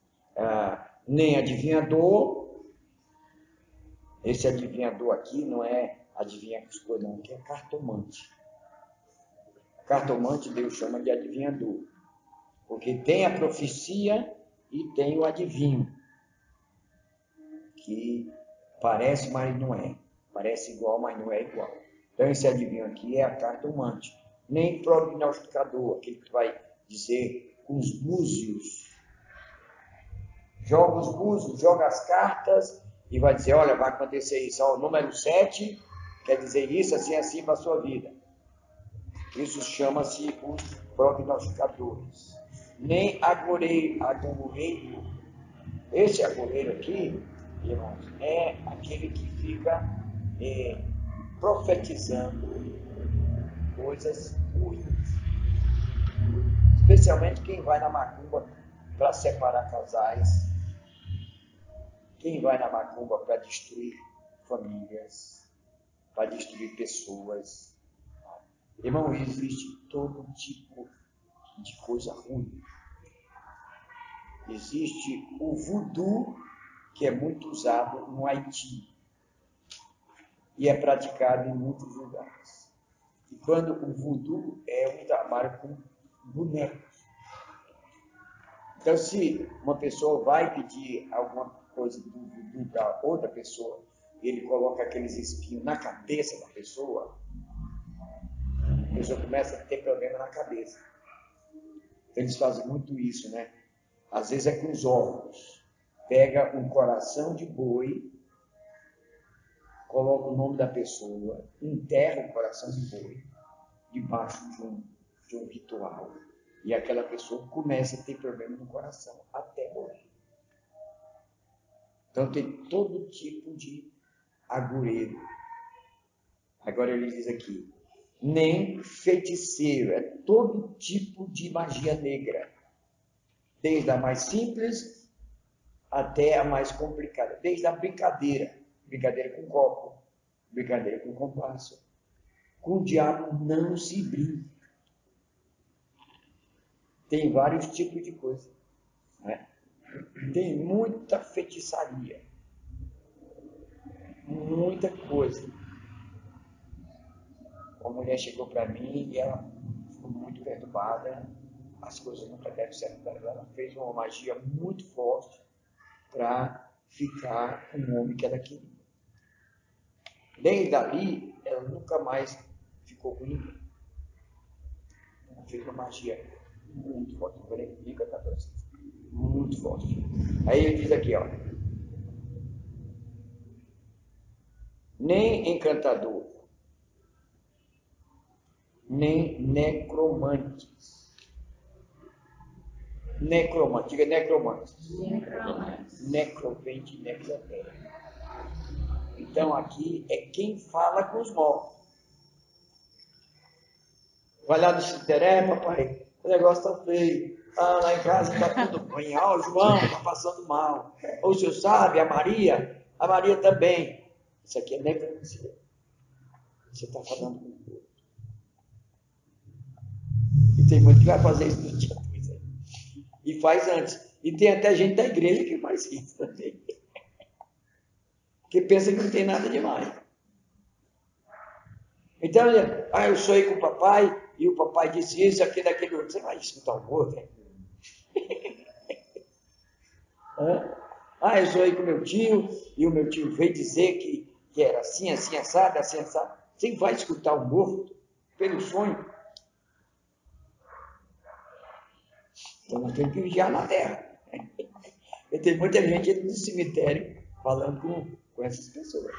nem adivinhador. Esse adivinhador aqui não é adivinhar as coisas, não, que é cartomante. Cartomante Deus chama de adivinhador. Porque tem a profecia e tem o adivinho. Que parece, mas não é. Parece igual, mas não é igual. Então esse adivinho aqui é a cartomante. Nem prognosticador, aquele que vai dizer os búzios. Joga os búzios, joga as cartas e vai dizer, olha, vai acontecer isso. O número 7 quer dizer isso, assim, assim para a sua vida. Isso chama-se os prognosticadores. Nem agoreiro. Esse agoreiro aqui, irmãos, é aquele que fica profetizando coisas ruins. Especialmente quem vai na macumba para separar casais. Quem vai na macumba para destruir famílias, para destruir pessoas. Irmão, existe todo tipo de coisa ruim. Existe o voodoo, que é muito usado no Haiti. E é praticado em muitos lugares. E quando o voodoo é um trabalho com bonecos. Então, se uma pessoa vai pedir alguma coisa do voodoo da outra pessoa, e ele coloca aqueles espinhos na cabeça da pessoa, a pessoa começa a ter problema na cabeça. Então, eles fazem muito isso, né? Às vezes é com os órgãos. Pega um coração de boi, coloca o nome da pessoa, enterra o coração de boi debaixo de um ritual. E aquela pessoa começa a ter problema no coração, até morrer. Então tem todo tipo de agoreiro. Agora ele diz aqui, nem feiticeiro, é todo tipo de magia negra. Desde a mais simples até a mais complicada. Desde a brincadeira com copo, brincadeira com compasso. Com o diabo não se brinca. Tem vários tipos de coisa. Né? Tem muita feitiçaria. Muita coisa. Uma mulher chegou para mim e ela ficou muito perturbada. As coisas nunca devem ser para ela. Ela fez uma magia muito forte para ficar com o homem que ela queria. Desde ali, ela nunca mais ficou com ninguém. Ela fez uma magia Muito forte. Vou nem cantar para vocês. Muito forte. Aí ele diz aqui, ó. Nem encantador, nem necromantes. Necromante, diga necromante. Necro vem de necrotéria. Então aqui é quem fala com os mortos. Vai lá no cemitério, papai, o negócio tá feio. Ah, lá em casa está tudo ruim. Ó, o João está passando mal. Ou o senhor sabe, a Maria também. Isso aqui é necromancia. Você está falando com o povo. E tem muito que vai fazer isso no dia depois. E faz antes. E tem até gente da igreja que faz isso também. Que pensa que não tem nada demais. Então, eu sonhei com o papai, e o papai disse isso, aquilo, aquele outro. Você vai escutar o outro? Eu sonhei com o meu tio, e o meu tio veio dizer que era assim, assim, assado, assim, assado. Você vai escutar o morto pelo sonho? Então nós temos que vigiar na terra. E tem muita gente no cemitério falando com essas pessoas.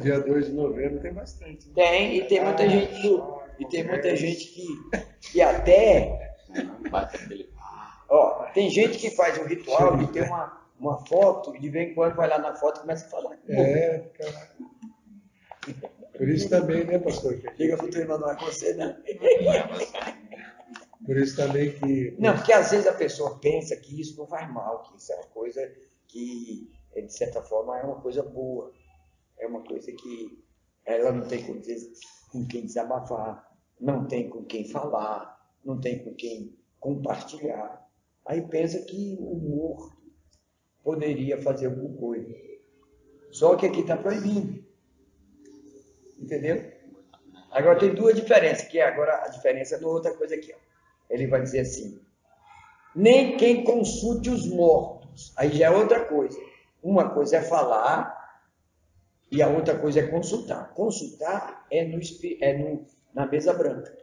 Dia 2 de novembro tem bastante. Né? Tem, e tem muita gente muita gente que até. Ó, tem gente que faz um ritual de ter uma foto, e de vez em quando vai lá na foto e começa a falar. Cara. Por isso também, né, pastor? Chega para o teu irmão, não é com você, não. Por isso também que... Não, porque às vezes a pessoa pensa que isso não faz mal, que isso é uma coisa que, de certa forma, é uma coisa boa. É uma coisa que ela não tem com quem desabafar, não tem com quem falar, não tem com quem compartilhar. Aí pensa que o morto poderia fazer alguma coisa. Só que aqui está proibido. Entendeu? Agora tem duas diferenças, que agora a diferença é outra coisa aqui. Ó. Ele vai dizer assim, nem quem consulte os mortos. Aí já é outra coisa. Uma coisa é falar e a outra coisa é consultar. Consultar é na mesa branca.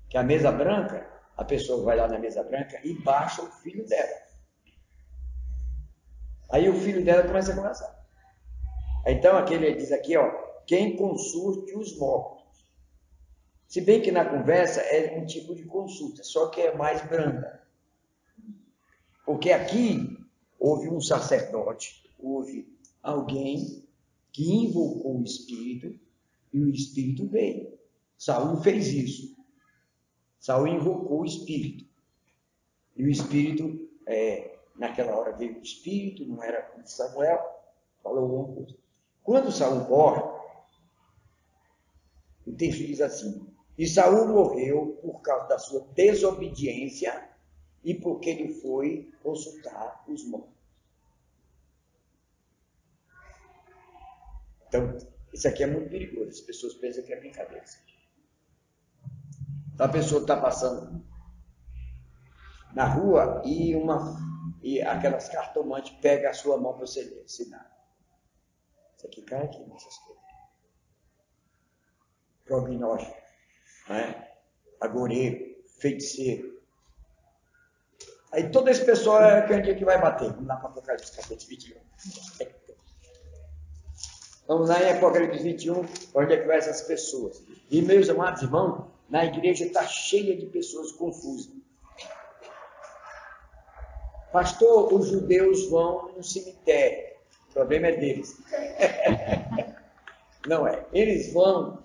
Que a mesa branca, a pessoa vai lá na mesa branca e baixa o filho dela. Aí o filho dela começa a conversar. Então aqui ele diz aqui, ó, quem consulte os mortos. Se bem que na conversa é um tipo de consulta, só que é mais branda. Porque aqui houve um sacerdote, houve alguém que invocou o Espírito e o Espírito veio. Saul fez isso. Saul invocou o Espírito. E o Espírito, naquela hora veio o Espírito, não era como Samuel, falou alguma coisa. Quando Saul morre, o texto diz assim, e Saul morreu por causa da sua desobediência e porque ele foi consultar os mortos. Então, isso aqui é muito perigoso. As pessoas pensam que é brincadeira. A pessoa está passando na rua e aquelas cartomantes pegam a sua mão para você ler, assinar. Isso aqui cai aqui nessas coisas. Prognóstico, né? Agoreiro, feiticeiro. Aí todo esse pessoal é quem que vai bater. Vamos lá para Apocalipse capítulo 21. Vamos lá em Apocalipse 21, onde é que vai essas pessoas. E meus amados irmãos, na igreja está cheia de pessoas confusas. Pastor, os judeus vão no cemitério. O problema é deles. Não é. Eles vão,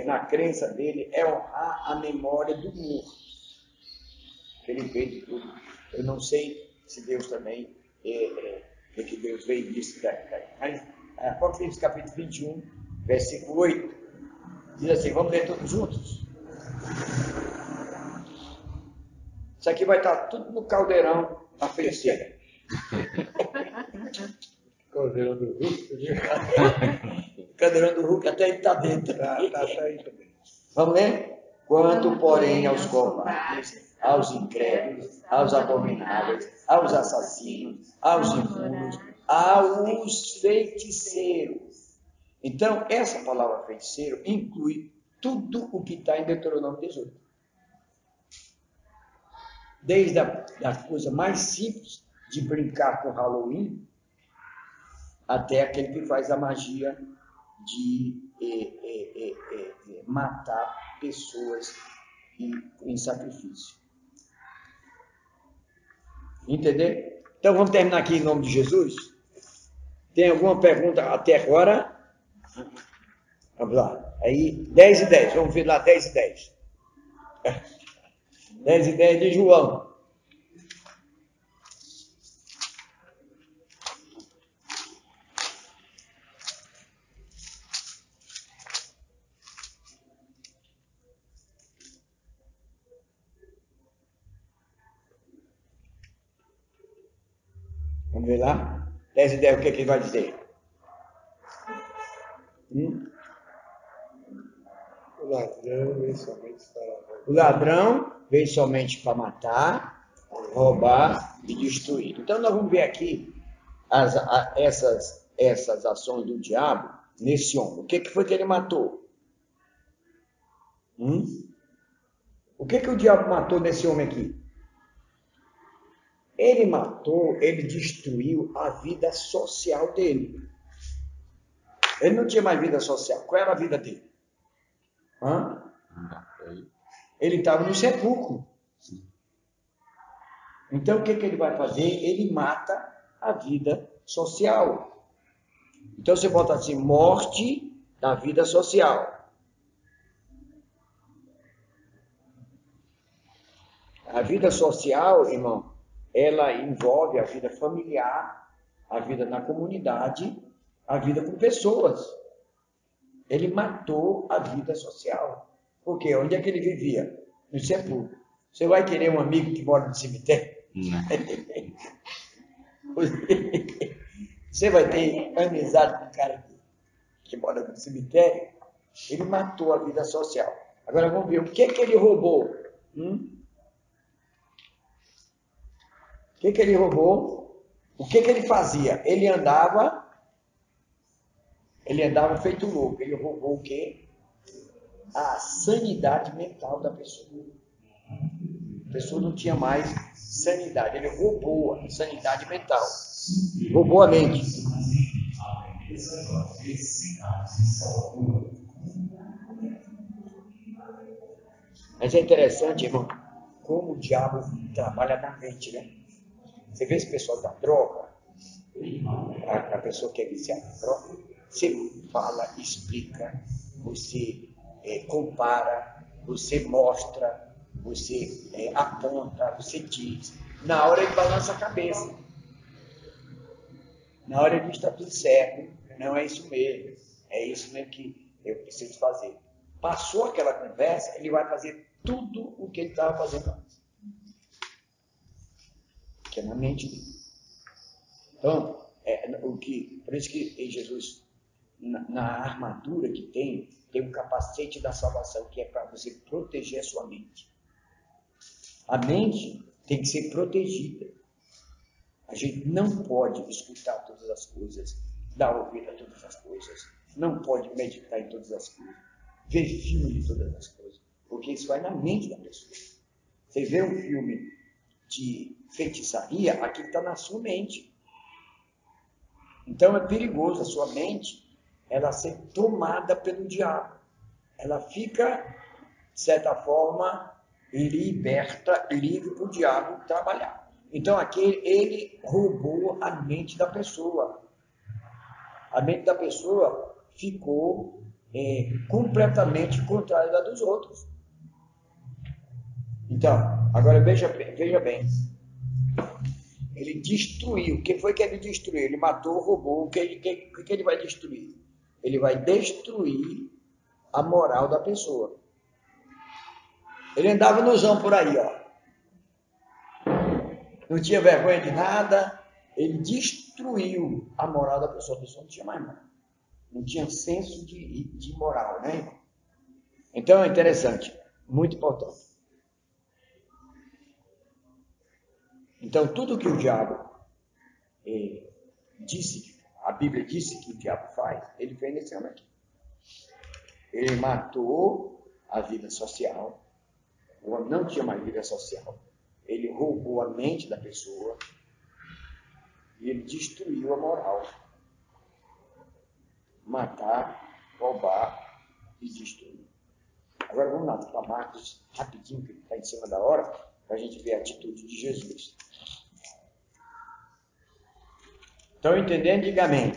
na crença dele, é honrar a memória do morto. Ele fez de tudo. Eu não sei se Deus também, que Deus veio disso. Mas Apocalipse capítulo 21, versículo 8, diz assim, vamos ler todos juntos? Isso aqui vai estar tudo no caldeirão da feiticeira. Caldeirão do Hulk. Caldeirão do Hulk, até ele está dentro. Tá aí também. Vamos ler? Quanto, porém, aos covardes, aos incrédulos, aos abomináveis, aos assassinos, aos impuros, aos feiticeiros. Então, essa palavra feiticeiro inclui tudo o que está em Deuteronômio 18. Desde a coisa mais simples de brincar com Halloween, até aquele que faz a magia de matar pessoas em sacrifício. Entendeu? Então vamos terminar aqui em nome de Jesus? Tem alguma pergunta até agora? Vamos lá. Aí, 10 e 10. Vamos ver lá, 10 e 10. 10 e 10 de João. Vamos ver lá? 10 e 10, o que ele vai dizer? O ladrão vem somente para O ladrão vem somente para matar, roubar e destruir. Então nós vamos ver aqui essas ações do diabo nesse homem. O que foi que ele matou? O que o diabo matou nesse homem aqui? Ele matou, ele destruiu a vida social dele. Ele não tinha mais vida social. Qual era a vida dele? Ele estava no sepulcro. Então o que ele vai fazer? Ele mata a vida social. Então você bota assim, morte da vida social. A vida social, irmão, ela envolve a vida familiar, a vida na comunidade, a vida com pessoas. Ele matou a vida social. Por quê? Onde é que ele vivia? No sepulcro. Você vai querer um amigo que mora no cemitério? Não. Você vai ter amizade com um cara que mora no cemitério? Ele matou a vida social. Agora vamos ver o que ele roubou. O que ele roubou? O que ele fazia? Ele andava feito louco. Ele roubou o quê? A sanidade mental da pessoa. A pessoa não tinha mais sanidade. Ele roubou a sanidade mental. Roubou a mente. Mas é interessante, irmão, como o diabo trabalha na mente, né? Você vê esse pessoal da droga, a pessoa que é viciada em droga, você fala, explica, você compara, você mostra, você aponta, você diz. Na hora ele balança a cabeça. Na hora ele diz, está tudo certo, não é isso mesmo, é isso mesmo que eu preciso fazer. Passou aquela conversa, ele vai fazer tudo o que ele estava fazendo antes. Que é na mente dele. Então, por isso que Jesus, na armadura que tem um capacete da salvação, que é para você proteger a sua mente. A mente tem que ser protegida. A gente não pode escutar todas as coisas, dar ouvido a todas as coisas, não pode meditar em todas as coisas, ver filme de todas as coisas, porque isso vai na mente da pessoa. Você vê um filme de feitiçaria, aquilo está na sua mente. Então é perigoso a sua mente, ela ser tomada pelo diabo. Ela fica, de certa forma, liberta, livre para o diabo trabalhar. Então aqui ele roubou a mente da pessoa. A mente da pessoa ficou completamente contrária da dos outros. Então, agora veja bem. Ele destruiu. O que foi que ele destruiu? Ele matou, roubou. O que ele vai destruir? Ele vai destruir a moral da pessoa. Ele andava nozão por aí, ó. Não tinha vergonha de nada. Ele destruiu a moral da pessoa. A pessoa não tinha mais moral. Não tinha senso de moral, né, irmão? Então é interessante. Muito importante. Então, tudo que o diabo disse, a Bíblia disse que o diabo faz, ele fez nesse homem aqui. Ele matou a vida social. O homem não tinha mais vida social. Ele roubou a mente da pessoa e ele destruiu a moral. Matar, roubar e destruir. Agora vamos lá para Marcos, rapidinho, que está em cima da hora, para a gente ver a atitude de Jesus. Estão entendendo? Diga amém.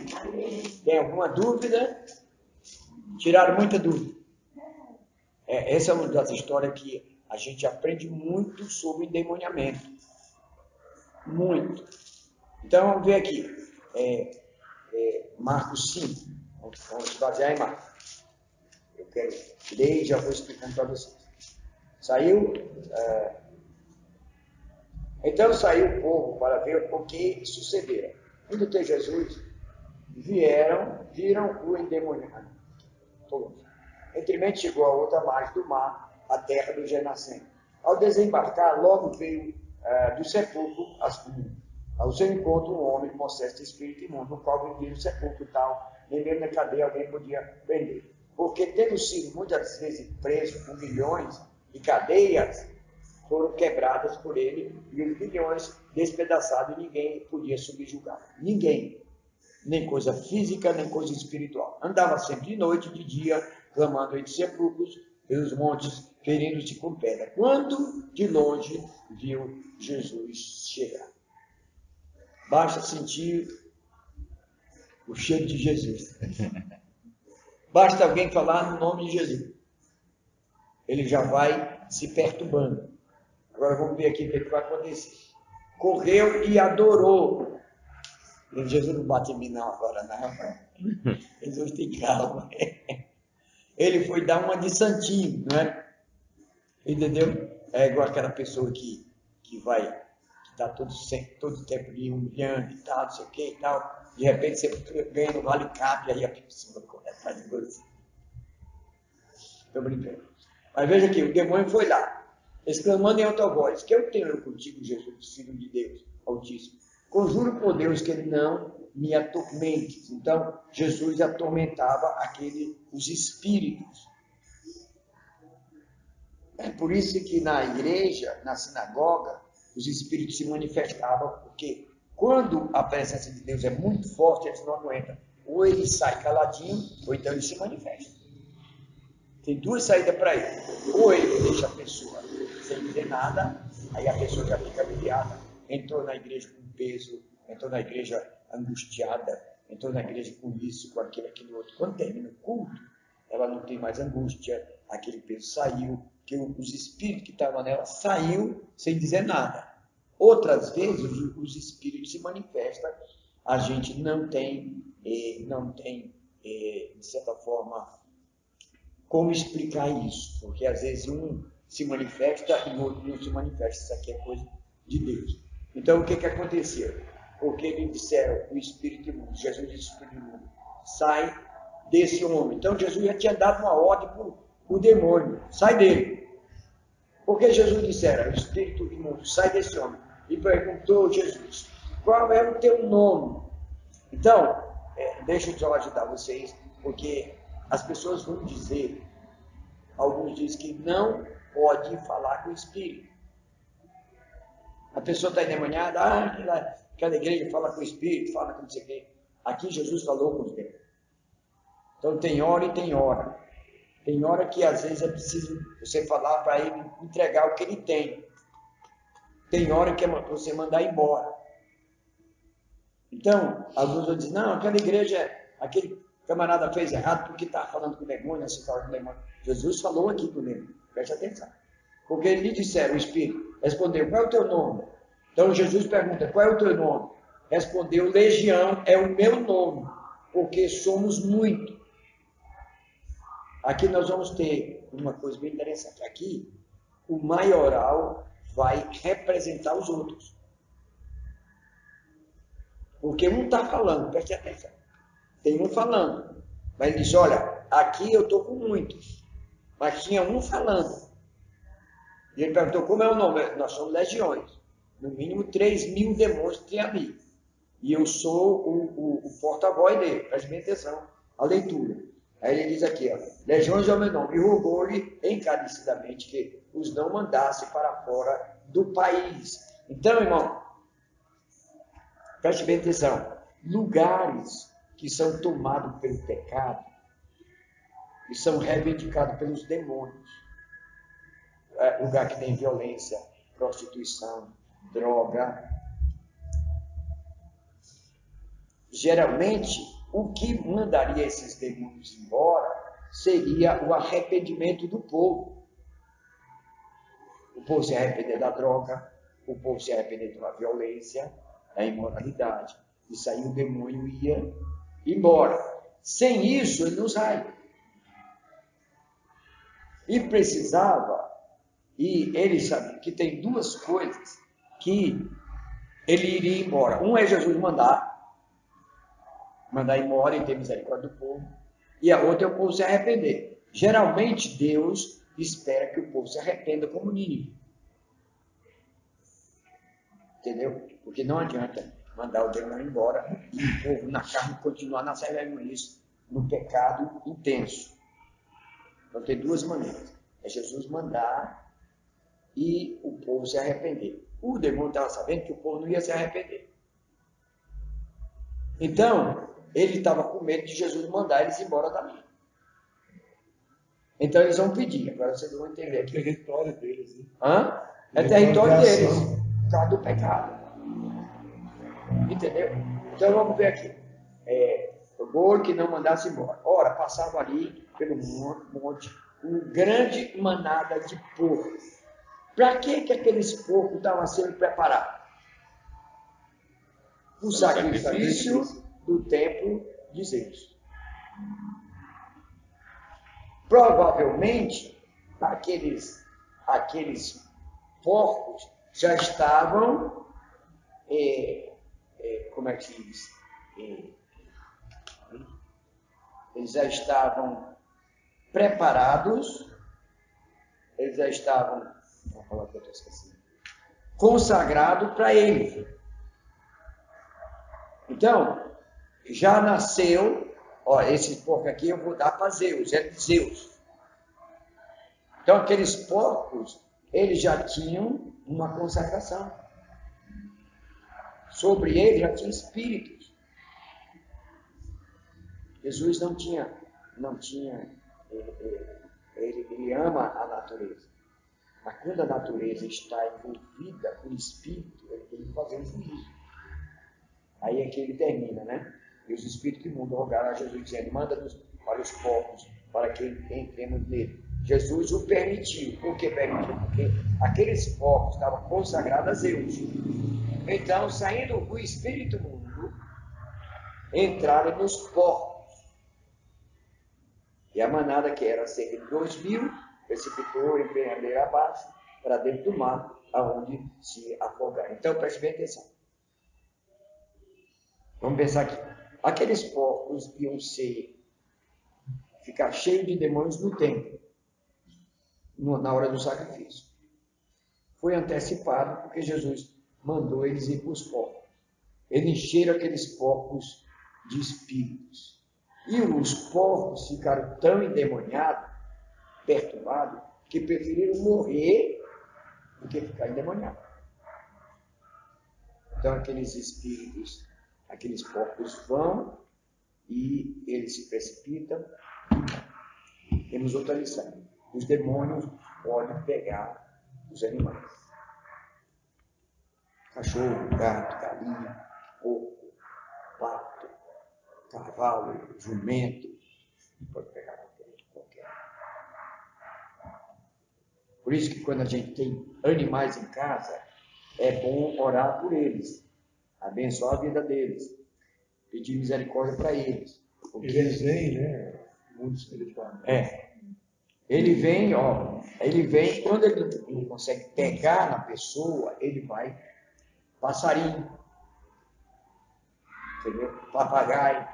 Tem alguma dúvida? Tiraram muita dúvida. Essa é uma das histórias que a gente aprende muito sobre endemoniamento. Muito. Então, vamos ver aqui. Marcos 5. Vamos se basear em Marcos. Eu quero ler e já vou explicando para vocês. Então saiu o povo para ver o que sucedera. Indo até Jesus, viram o endemoniado. Entremente chegou a outra margem do mar, a terra do Genasem. Ao desembarcar, logo veio do sepulcro ao seu encontro um homem possesso de espírito imundo, no qual vivia no sepulcro tal, nem mesmo na cadeia alguém podia prender. Porque tendo sido muitas vezes preso com milhões de cadeias, foram quebradas por ele, e os milhões despedaçados, e ninguém podia subjugar. Ninguém. Nem coisa física, nem coisa espiritual. Andava sempre de noite e de dia, clamando entre sepulcros, pelos montes, ferindo-se com pedra. Quando de longe viu Jesus chegar. Basta sentir o cheiro de Jesus. Basta alguém falar no nome de Jesus. Ele já vai se perturbando. Agora vamos ver aqui o que vai acontecer. Correu e adorou. E Jesus não bate em mim não agora, não. Jesus tem calma. Ele foi dar uma de santinho, não é? Entendeu? É igual aquela pessoa que está todo tempo ali humilhando e tal, não sei o que e tal. De repente você ganha no vale cap, aí a pessoa corre atrás de você. Estou brincando. Mas veja aqui, o demônio foi lá, exclamando em alta voz: que eu tenho contigo, Jesus, Filho de Deus Altíssimo? Conjuro por Deus que não me atormentes. Então, Jesus atormentava os espíritos. É por isso que na igreja, na sinagoga, os espíritos se manifestavam, porque quando a presença de Deus é muito forte, eles não aguentam. Ou ele sai caladinho, ou então ele se manifesta. Tem duas saídas para ele. Ou ele deixa a pessoa sem dizer nada, aí a pessoa já fica aliviada. Entrou na igreja com peso, entrou na igreja angustiada, entrou na igreja com isso, com aquele outro. Quando termina o culto, ela não tem mais angústia, aquele peso saiu, que os espíritos que estavam nela saiu sem dizer nada. Outras vezes os espíritos se manifestam, a gente não tem, de certa forma, como explicar isso, porque às vezes um se manifesta e o outro não se manifesta. Isso aqui é coisa de Deus. Então o que aconteceu? Porque eles disseram, o espírito imundo, Jesus disse o espírito imundo, sai desse homem. Então Jesus já tinha dado uma ordem para o demônio, sai dele. Porque Jesus dissera, o espírito imundo, sai desse homem. E perguntou Jesus, qual é o teu nome? Então, deixa eu só ajudar vocês, porque as pessoas vão dizer, alguns dizem que não pode falar com o espírito. A pessoa está endemoniada, aquela igreja fala com o espírito, fala com não sei o quê. Aqui Jesus falou com os demônios. Então tem hora e tem hora. Tem hora que às vezes é preciso você falar para ele entregar o que ele tem. Tem hora que é você mandar embora. Então, alguns vão dizer, não, aquela igreja, aquele camarada fez errado porque está falando com o demônio, assim fala com o demônio. Jesus falou aqui com o demônio, preste atenção. Porque ele lhe disseram, o Espírito respondeu, qual é o teu nome? Então Jesus pergunta, qual é o teu nome? Respondeu, Legião é o meu nome, porque somos muito. Aqui nós vamos ter uma coisa bem interessante. Aqui, o maioral vai representar os outros. Porque um está falando, preste atenção. Tem um falando. Mas ele diz, olha, aqui eu estou com muitos. Mas tinha um falando. E ele perguntou, como é o nome? Nós somos legiões. No mínimo 3.000 demônios tem ali. E eu sou o porta-voz dele. Preste bem atenção à leitura. Aí ele diz aqui, ó, legiões de homem nome, e rogou-lhe encarecidamente que os não mandasse para fora do país. Então, irmão, preste bem atenção, lugares que são tomados pelo pecado e são reivindicados pelos demônios, lugar que tem violência, prostituição, droga. Geralmente, o que mandaria esses demônios embora seria o arrependimento do povo. O povo se arrepender da droga, o povo se arrepender da violência, da imoralidade. Isso aí o demônio ia embora. Sem isso, ele não sai. E precisava, e ele sabe que tem duas coisas que ele iria embora. Um é Jesus mandar embora e ter misericórdia do povo. E a outra é o povo se arrepender. Geralmente, Deus espera que o povo se arrependa como Nínive. Entendeu? Porque não adianta mandar o demônio embora e o povo na carne continuar na isso, no pecado intenso. Então tem duas maneiras. É Jesus mandar e o povo se arrepender. O demônio estava sabendo que o povo não ia se arrepender. Então, ele estava com medo de Jesus mandar eles embora dali. Então eles vão pedir. Agora vocês vão entender aqui. É território deles. Hein? Hã? É território deles. Por causa do pecado. Entendeu? Então vamos ver aqui. O que não mandasse embora. Ora, passava ali pelo monte uma grande manada de porcos. Para que aqueles porcos estavam sendo preparados? O sacrifício do templo de Zeus. Provavelmente, aqueles porcos já estavam, como é que se diz? Eles já estavam preparados, eles já estavam, vou falar que eu estou esquecendo, consagrados para ele. Então, já nasceu, esse porco aqui eu vou dar para Zeus, é de Zeus. Então, aqueles porcos, eles já tinham uma consagração. Sobre ele já tinha espíritos. Jesus não tinha ele ama a natureza. Mas quando a natureza está envolvida com o espírito, ele tem que fazer um juízo. Aí é que ele termina, né? E os espíritos imundos rogaram a Jesus, dizendo, manda-nos para os porcos, para que entremos nele. Jesus o permitiu. Por que permitiu? Porque aqueles porcos estavam consagrados a Zeus. Então, saindo o espírito imundo, entraram nos porcos. E a manada, que era cerca de 2.000, precipitou em beira abaixo, para dentro do mar, aonde se afogaram. Então, preste bem atenção. Vamos pensar aqui. Aqueles porcos iam ficar cheios de demônios no templo, na hora do sacrifício. Foi antecipado porque Jesus mandou eles ir para os porcos. Eles encheram aqueles porcos de espíritos. E os porcos ficaram tão endemoniados, perturbados, que preferiram morrer do que ficar endemoniados. Então aqueles espíritos, aqueles porcos vão e eles se precipitam. Temos outra lição. Os demônios podem pegar os animais. Cachorro, gato, galinha, porco, pato, cavalo, jumento. Pode pegar qualquer. Por isso que quando a gente tem animais em casa, é bom orar por eles. Abençoar a vida deles. Pedir misericórdia para eles. Porque eles vêm, né? Muito espiritual. Ele vem, quando ele não consegue pegar na pessoa, ele vai passarinho. Entendeu? Papagaio.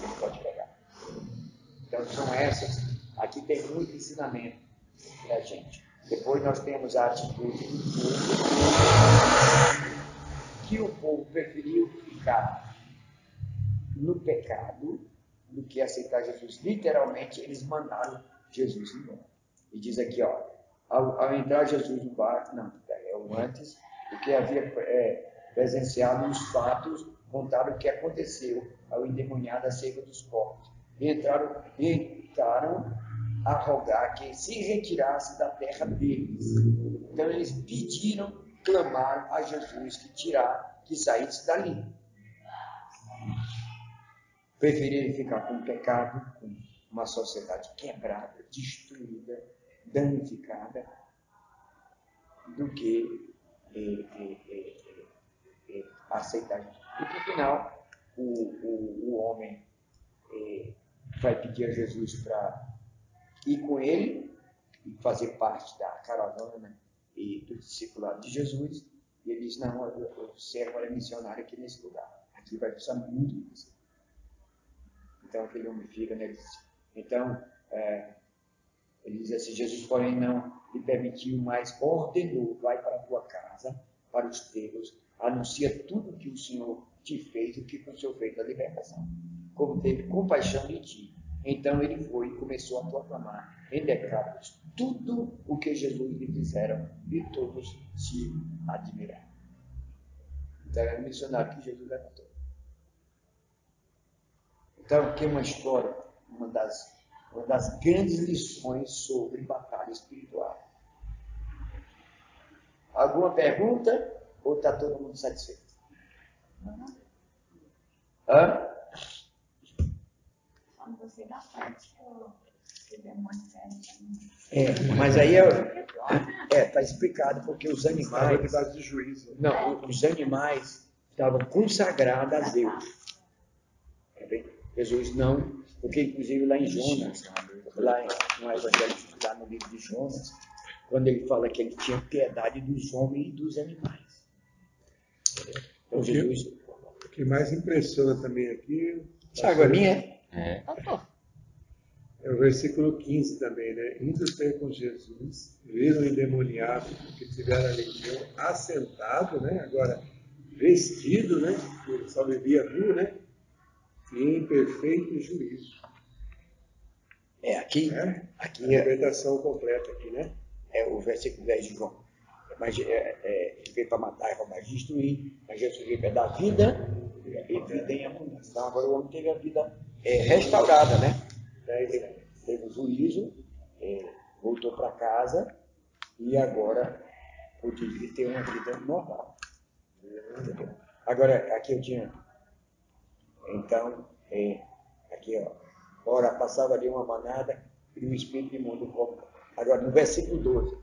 Ele pode pegar. Então são essas. Aqui tem muito ensinamento para a gente. Depois nós temos a atitude do povo, que o povo preferiu ficar no pecado do que aceitar Jesus. Literalmente, eles mandaram Jesus embora. E diz aqui, ó, ao entrar Jesus no barco, não, é o antes, porque havia presenciado os fatos, contaram o que aconteceu ao endemoniado acerca dos corpos. E entraram a rogar que se retirasse da terra deles. Então eles pediram, clamaram a Jesus que saísse dali. Preferiram ficar com o pecado, com uma sociedade quebrada, destruída, danificada, do que aceitar Jesus. E no final, o homem vai pedir a Jesus para ir com ele e fazer parte da caravana e do discipulado de Jesus. E ele diz, não, o servo é missionário aqui nesse lugar. Aqui vai precisar muito de você. Então aquele homem fica, né? Então, ele diz assim, Jesus, porém, não lhe permitiu, mas ordenou, vai para a tua casa, para os teus, anuncia tudo o que o Senhor te fez, o que o Senhor fez da libertação, como teve compaixão de ti. Então ele foi e começou a proclamar em Decápolis tudo o que Jesus lhe fizeram, e todos se admiraram. Então era o missionário que Jesus levantou. Então aqui é uma história, uma das grandes lições sobre batalha espiritual. Alguma pergunta? Ou está todo mundo satisfeito? Hã? Quando você dá parte que o demônio Mas aí está explicado, porque os animais. De juízo. Não, os animais estavam consagrados a Deus. Jesus não, porque inclusive lá em Jonas, lá no Evangelho, lá no livro de Jonas, quando ele fala que ele tinha piedade dos homens e dos animais. Então Jesus. O que mais impressiona também aqui. Água minha? É o versículo 15 também, né? Indo ter com Jesus, viram o endemoniado que tiveram a legião assentado, né? Agora vestido, né? Ele só vivia nu, né? E em perfeito juízo. Aqui a libertação completa aqui, né? É o versículo 10 de João. Mas ele veio para matar e roubar e destruir, mas Jesus veio para dar vida e vida em abundância. Então agora o homem teve a vida restaurada, né? Teve o juízo, voltou para casa e agora podia ter uma vida normal. Agora, aqui eu tinha. Então, aqui, ó. Ora, passava ali uma manada e o espírito imundo rogou. Agora, no versículo 12.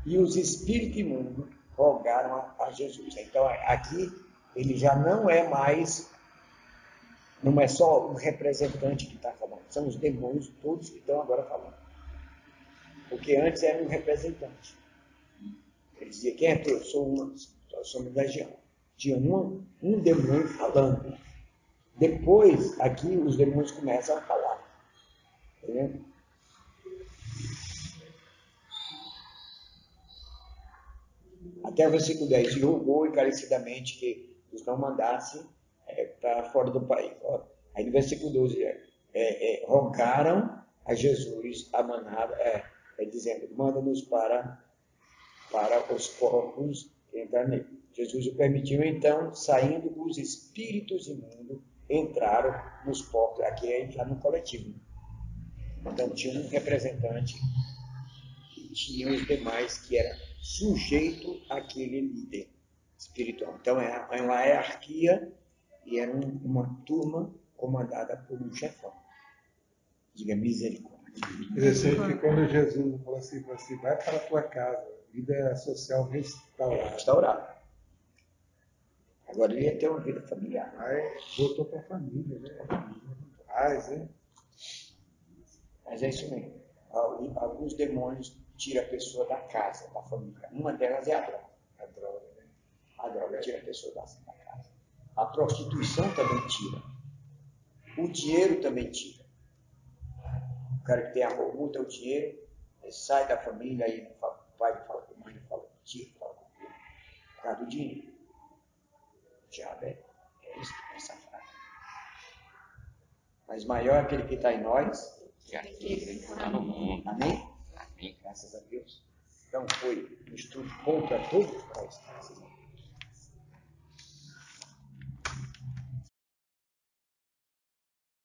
E os espíritos imundos rogaram a Jesus. Então, aqui, ele já não é mais. Não é só o representante que está falando, são os demônios todos que estão agora falando. Porque antes era um representante. Ele dizia, quem é tu? Eu sou uma legião. Tinha um demônio falando. Depois, aqui, os demônios começam a falar. Entendeu? Até o versículo 10. E rogou encarecidamente que os não mandassem para fora do país. Aí no versículo 12, rogaram a Jesus a manada, dizendo, manda-nos para os corpos entrar nele. Jesus o permitiu, então, saindo os espíritos imundos, entraram nos porcos, aqui é entrar no coletivo. Então tinha um representante e tinha os demais que eram sujeitos àquele líder espiritual. Então é uma hierarquia e era uma turma comandada por um chefão. Diga misericórdia. Interessante que quando Jesus falou assim, vai para a tua casa, vida social restaurada. Agora ele ia ter uma vida familiar. Aí voltou para a família, né? Né? Mas é isso mesmo. Alguns demônios tiram a pessoa da casa, da família. Uma delas é a droga. A droga tira a pessoa da casa. A prostituição também tira. O dinheiro também tira. O cara que tem amor muito ao dinheiro, ele sai da família, aí o pai fala com a mãe, fala com o tio, fala com o filho. Por causa do dinheiro. O diabo é isso, é safado. Mas maior é aquele que está em nós. Que aquele que está no mundo. Amém? Amém. Graças a Deus. Então foi um estudo bom para todos nós. Graças a Deus.